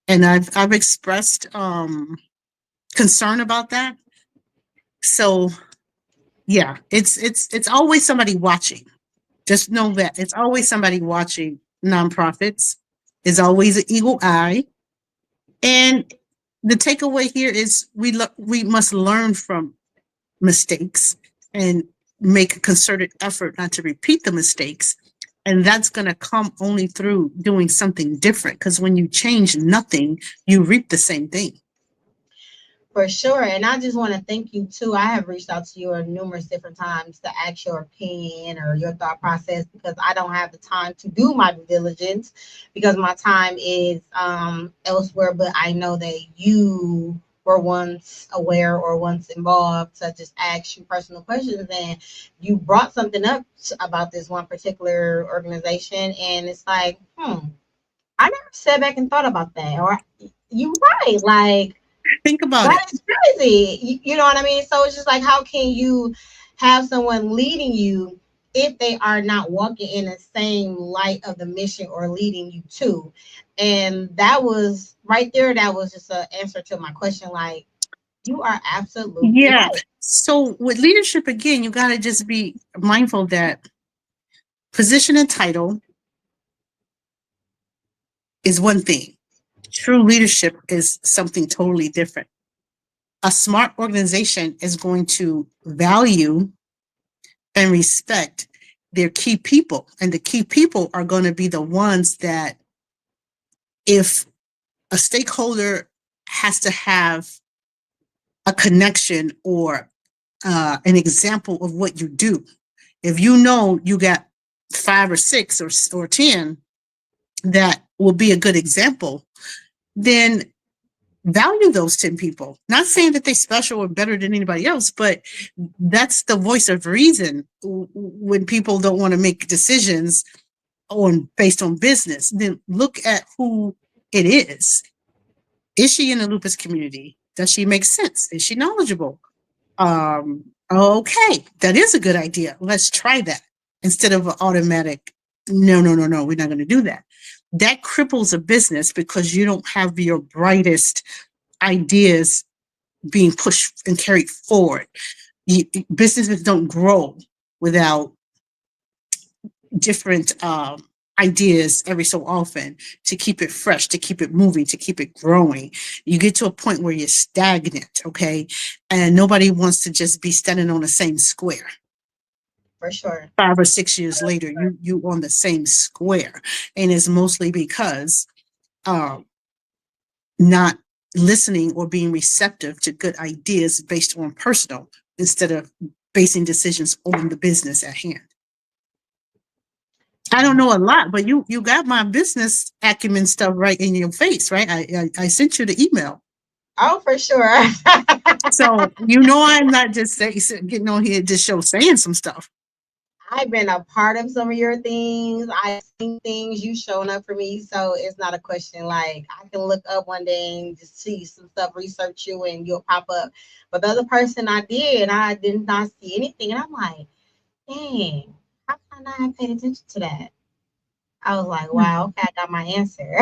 I've expressed concern about that. So yeah, it's always somebody watching. Just know that it's always somebody watching nonprofits. There's always an eagle eye. And the takeaway here is we must learn from mistakes and make a concerted effort not to repeat the mistakes. And that's going to come only through doing something different. Because when you change nothing, you reap the same thing. For sure. And I just want to thank you too. I have reached out to you numerous different times to ask your opinion or your thought process because I don't have the time to do my due diligence because my time is elsewhere. But I know that you were once aware or once involved to just ask you personal questions. And you brought something up about this one particular organization. And it's like, I never sat back and thought about that. Or you're right. Like, Think about it. that is crazy. You know what I mean? So it's just like, how can you have someone leading you if they are not walking in the same light of the mission or leading you to? And that was right there. That was just an answer to my question. Like, you are absolutely Yeah. right. So with leadership, again, you got to just be mindful that position and title is one thing. True leadership is something totally different. A smart organization is going to value and respect their key people. And the key people are going to be the ones that, if a stakeholder has to have a connection or an example of what you do, if you know you got 5 or 6 or 10 that will be a good example, then value those 10 people. Not saying that they're special or better than anybody else, but that's the voice of reason when people don't want to make decisions based on business. Then look at who it is. Is she in the lupus community? Does she make sense? Is she knowledgeable? Okay, that is a good idea. Let's try that instead of an automatic, no, we're not going to do that. That cripples a business because you don't have your brightest ideas being pushed and carried forward. Businesses don't grow without different ideas every so often to keep it fresh, to keep it moving, to keep it growing. You get to a point where you're stagnant, okay? And nobody wants to just be standing on the same square. For sure. 5 or 6 years later, you on the same square. And it's mostly because not listening or being receptive to good ideas based on personal instead of basing decisions on the business at hand. I don't know a lot, but you got my business acumen stuff right in your face, right? I sent you the email. Oh, for sure. So I'm not just getting on here just saying some stuff. I've been a part of some of your things. I've seen things. You shown up for me. So it's not a question. Like, I can look up one day and just see some stuff, research you, and you'll pop up. But the other person I did not see anything. And I'm like, dang, how can I not have paid attention to that? I was like, wow, okay, I got my answer.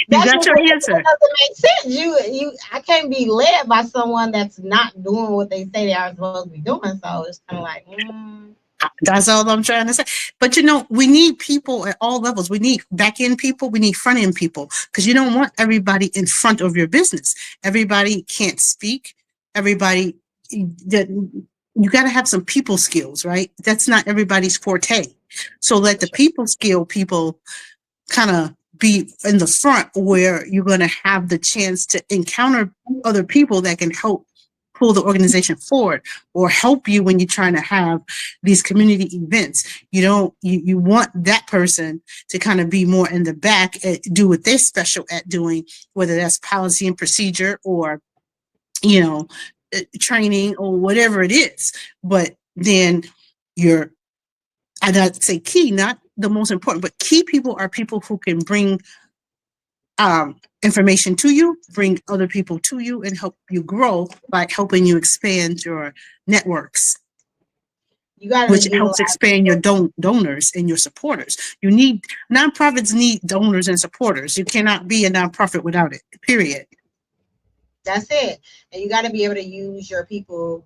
You got your answer. That doesn't make sense. I can't be led by someone that's not doing what they say they are supposed to be doing. So it's kind of like, That's all I'm trying to say. But we need people at all levels. We need back end people. We need front end people because you don't want everybody in front of your business. Everybody can't speak. Everybody, you got to have some people skills, right? That's not everybody's forte. So let the people kind of be in the front where you're going to have the chance to encounter other people that can help pull the organization forward or help you when you're trying to have these community events. You want that person to kind of be more in the back and do what they're special at doing, whether that's policy and procedure or, training or whatever it is. But then I'd say key, not the most important, but key people are people who can bring information to you, bring other people to you, and help you grow by helping you expand your networks, which helps expand your donors and your supporters. Nonprofits need donors and supporters. You cannot be a nonprofit without it, period. That's it. And you got to be able to use your people,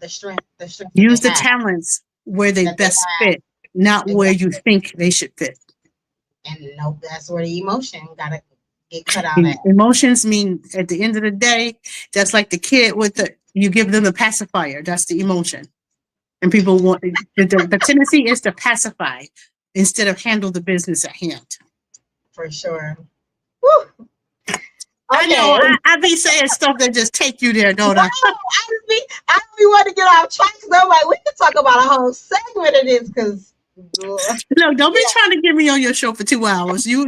the strength. Use the talents where they best fit, not where you think they should fit. And that's where the emotion got to get cut out at. Emotions mean, at the end of the day, that's like the kid you give them a pacifier. That's the emotion. And people want, the tendency is to pacify instead of handle the business at hand. For sure. Woo. I know. Okay. I be saying stuff that just take you there, don't No, I? I don't be want to get off track. So I'm like, we can talk about a whole segment of this because, Look, don't be trying to get me on your show for 2 hours. You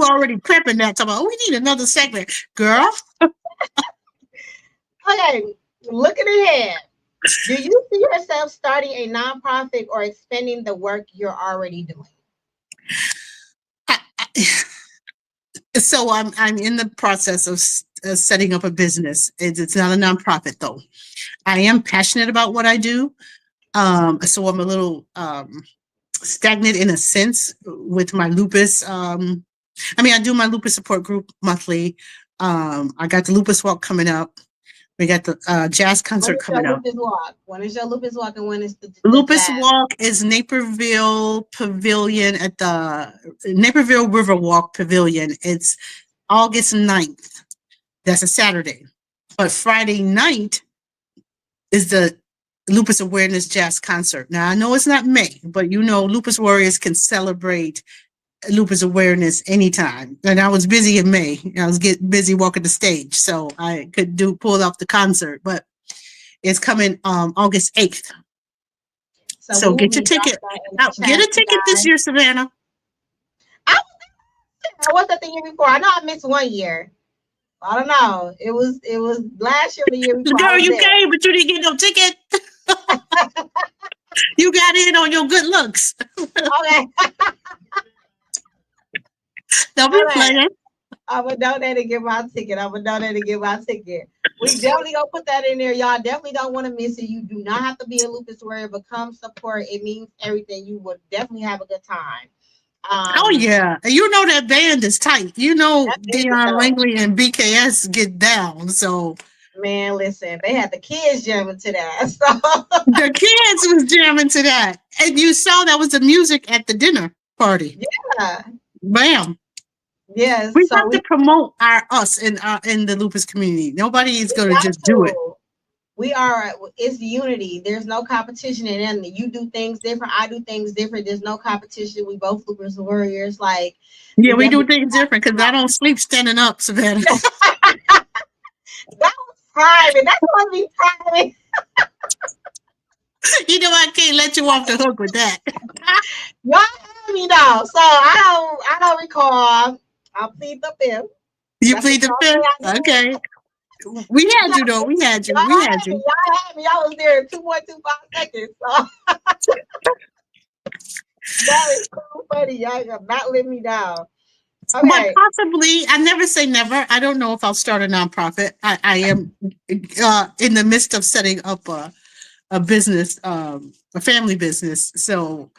already prepping that. Talking about, oh, we need another segment, girl. okay, looking ahead, do you see yourself starting a nonprofit or expanding the work you're already doing? So I'm in the process of setting up a business. It's not a nonprofit though. I am passionate about what I do. So I'm a little stagnant in a sense with my lupus. I do my lupus support group monthly. I got the lupus walk coming up. We got the jazz concert coming up. Lupus walk? When is your lupus walk and when is the Lupus jazz? walk is Naperville Pavilion at the Naperville Riverwalk Pavilion. It's August 9th. That's a Saturday. But Friday night is the Lupus Awareness Jazz Concert. Now, I know it's not May, but lupus warriors can celebrate lupus awareness anytime. And I was busy in May. I was getting busy walking the stage, so I could pull off the concert. But it's coming August 8th. So get your ticket. Get a ticket this year, Savannah. What's that the year before? I know I missed 1 year. I don't know. It was last year or the year before. Girl, you came, but you didn't get no ticket. You got in on your good looks. Okay. Don't be playing. I'm gonna donate and get my ticket. We definitely gonna put that in there. Y'all definitely don't want to miss it. You do not have to be a lupus warrior, but come support. It means everything. You would definitely have a good time. Oh yeah, that band is tight. Dion Langley and BKS get down. So man, listen, they had the kids jamming to that. So the kids was jamming to that, and you saw that was the music at the dinner party. Yeah, bam. Yes, we have to promote us in the lupus community. Nobody is going to just do it. It's unity. There's no competition in it. You do things different. I do things different. There's no competition. We both lupus warriors. We do things different because I don't sleep standing up, Savannah. That was private. That's supposed to be private. I can't let you off the hook with that. Y'all have me though, so I don't recall. I'll plead the fifth. You plead the fifth? Okay. We had you though. We had you. Y'all had me. I was there in 2.25 seconds. So. That is so funny. Y'all got not let me down. Okay. But possibly, I never say never. I don't know if I'll start a nonprofit. I am in the midst of setting up a business, a family business. So.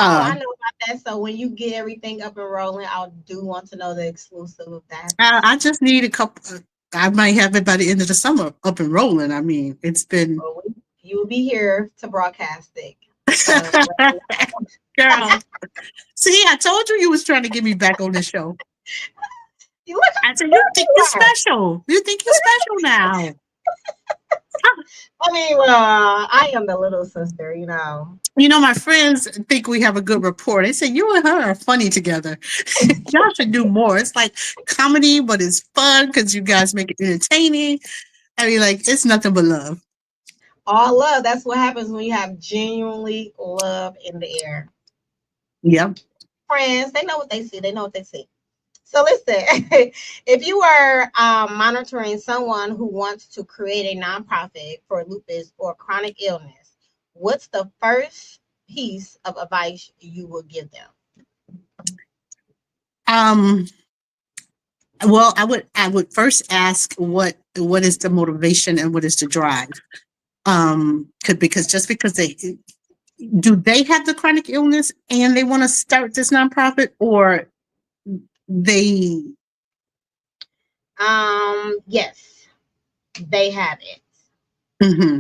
I know about that. So when you get everything up and rolling, I do want to know the exclusive of that. I just need a couple. I might have it by the end of the summer up and rolling. I mean, it's been. Well, you will be here to broadcast it. Girl, see, I told you was trying to get me back on the show. I said, you think you're special. You think you're special now. I mean, I am the little sister, my friends think we have a good rapport. They say you and her are funny together. Y'all should do more. It's like comedy, but it's fun because you guys make it entertaining. I mean, it's nothing but love. All love. That's what happens when you have genuinely love in the air. Yep. Friends, they know what they see. So listen, if you were monitoring someone who wants to create a nonprofit for lupus or chronic illness, what's the first piece of advice you would give them? Well, I would first ask what is the motivation and what is the drive? Because do they have the chronic illness and they want to start this nonprofit, or they? Yes, they have it. Mm-hmm.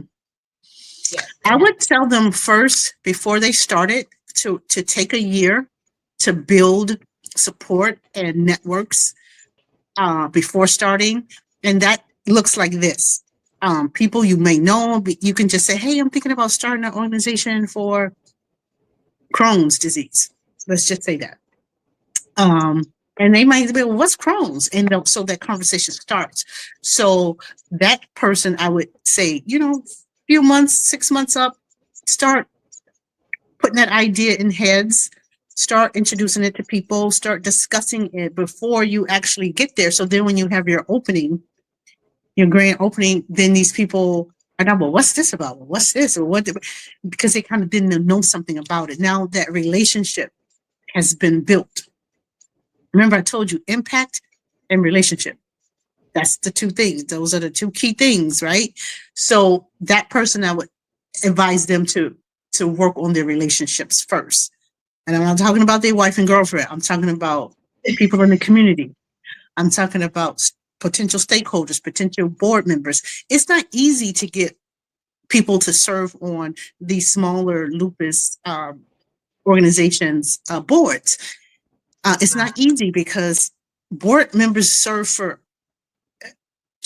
Yes, I would tell them first before they started to take a year to build support and networks before starting, and that looks like this. People you may know, you can just say, hey, I'm thinking about starting an organization for Crohn's disease. Let's just say that. And they might be, well, what's Crohn's? And so that conversation starts. So that person, I would say, few months, 6 months up, start putting that idea in heads, start introducing it to people, start discussing it before you actually get there. So then when you have your opening, your grand opening, then these people are not, well, what's this about? Well, what's this? Or what? Because they kind of didn't know something about it. Now that relationship has been built. Remember, I told you impact and relationship. That's the two things. Those are the two key things, right? So that person, I would advise them to work on their relationships first. And I'm not talking about their wife and girlfriend. I'm talking about people in the community. I'm talking about potential stakeholders, potential board members. It's not easy to get people to serve on these smaller lupus organizations boards. It's not easy because board members serve for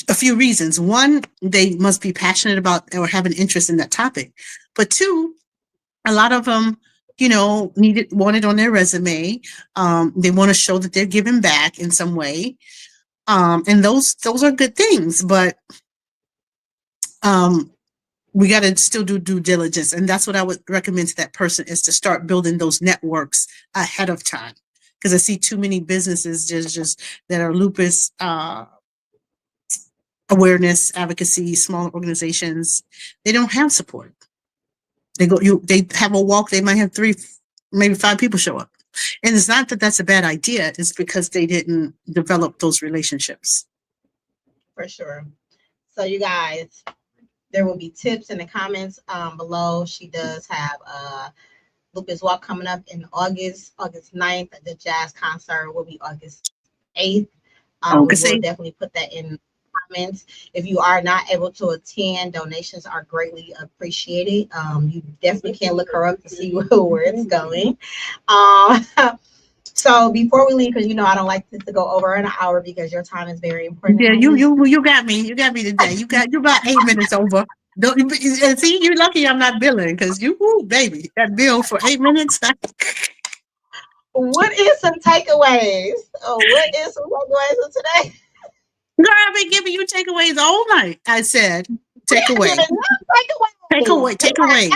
a few reasons. One, they must be passionate about or have an interest in that topic. But two, a lot of them, want it on their resume. They want to show that they're giving back in some way. And those are good things, but we got to still do due diligence. And that's what I would recommend to that person, is to start building those networks ahead of time. Because I see too many businesses just that are lupus awareness, advocacy, small organizations. They don't have support. They have a walk. They might have 3, maybe 5 people show up. And it's not that that's a bad idea. It's because they didn't develop those relationships. For sure. So you guys, there will be tips in the comments below. She does have a lupus walk coming up in August 9th. The jazz concert will be August 8th. We will definitely put that in comments. If you are not able to attend, donations are greatly appreciated. You definitely can look her up to see where it's going. So before we leave, because I don't like this to go over an hour because your time is very important. Yeah, you got me. You got me today. You about 8 minutes over. See, you're lucky I'm not billing, because baby, that bill for 8 minutes. What is some takeaways? What is some takeaways of today? Girl, I've been giving you takeaways all night. I said, takeaway. Takeaway.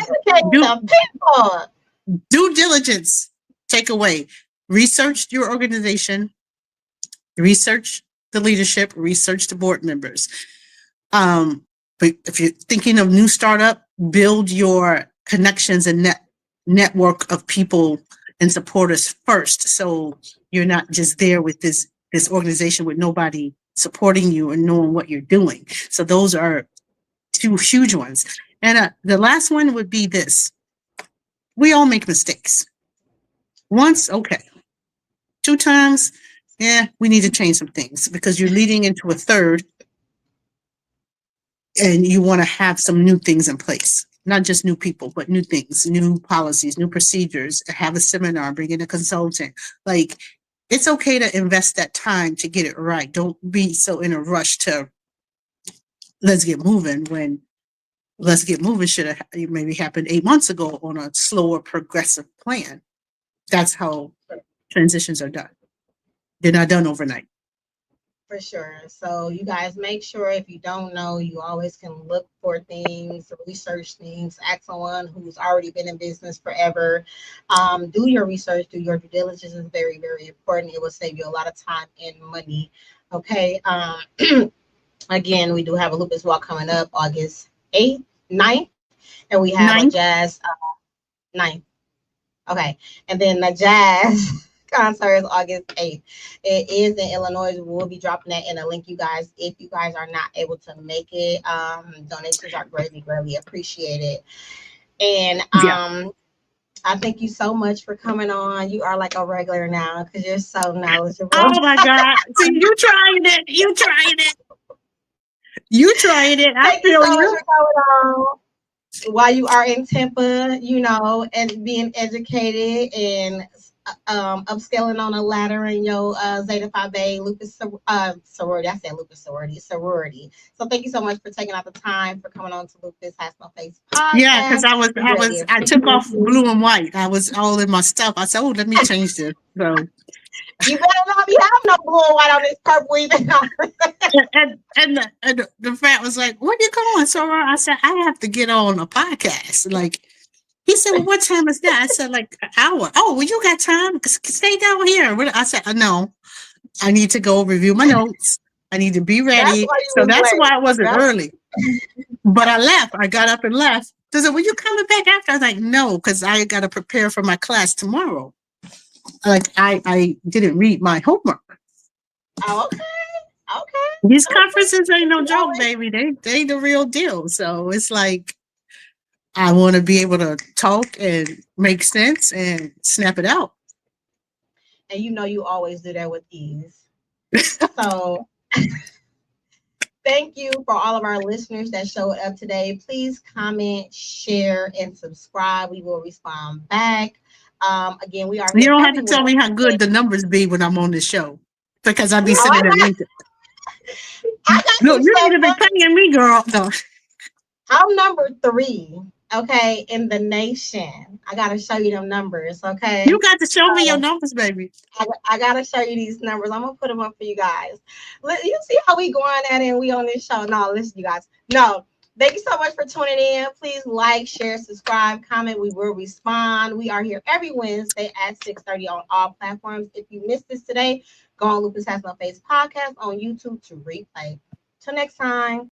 Due diligence. Takeaway. Research your organization. Research the leadership. Research the board members. But if you're thinking of new startup, build your connections and network of people and supporters first. So you're not just there with this organization with nobody supporting you and knowing what you're doing. So those are 2 huge ones. And the last one would be this. We all make mistakes. Once, okay. 2 times, we need to change some things, because you're leading into a third and you want to have some new things in place. Not just new people, but new things, new policies, new procedures, have a seminar, bring in a consultant. Like, it's okay to invest that time to get it right. Don't be so in a rush to let's get moving, when let's get moving should have maybe happened 8 months ago on a slower progressive plan. That's how transitions are done. They're not done overnight. For sure. So you guys, make sure, if you don't know, you always can look for things, research things, ask someone who's already been in business forever. Do your research, do your due diligence is very, very important. It will save you a lot of time and money. Okay. Again, we do have a lupus walk coming up August 8th, 9th, and we have a jazz 9th. Okay. And then the jazz concert is August 8th. It is in Illinois. We will be dropping that in a link, you guys. If you guys are not able to make it, donations are greatly, greatly appreciated. And I thank you so much for coming on. You are like a regular now because you're so knowledgeable. Oh my God. See, you trying it. I feel so you. While you are in Tampa, and being educated and upscaling on a ladder in your Zeta Phi Beta Lupus sorority. I said Lupus sorority. So thank you so much for taking out the time for coming on to Lupus Has No Face Yeah, because podcast. I took off blue and white. I was all in my stuff. I said, oh, let me change this. So you better not be having no blue and white on this purple even. and the frat was like, where you going? So I said, I have to get on a podcast. Like, he said, well, what time is that? I said, like an hour. Oh, well, you got time? Stay down here. I said, no, I need to go review my notes. I need to be ready. That's why I wasn't early. But I left. I got up and left. They said, well, you coming back after? I was like, no, because I got to prepare for my class tomorrow. Like, I didn't read my homework. Oh, okay. These conferences ain't no joke, baby. They the real deal. So it's like, I want to be able to talk and make sense and snap it out. And you know you always do that with ease. So thank you for all of our listeners that showed up today. Please comment, share, and subscribe. We will respond back. Again, we are. You don't have to tell me how good the numbers be when I'm on the show, because I'll be sitting there thinking, look, you need to be paying me, girl. No. I'm number 3, okay, in the nation. I got to show you them numbers, okay? You got to show me your numbers, baby. I got to show you these numbers. I'm going to put them up for you guys. You see how we going at it and we on this show? No, listen, you guys. No. Thank you so much for tuning in. Please like, share, subscribe, comment. We will respond. We are here every Wednesday at 6:30 on all platforms. If you missed this today, go on Lupus Has No Face podcast on YouTube to replay. Till next time.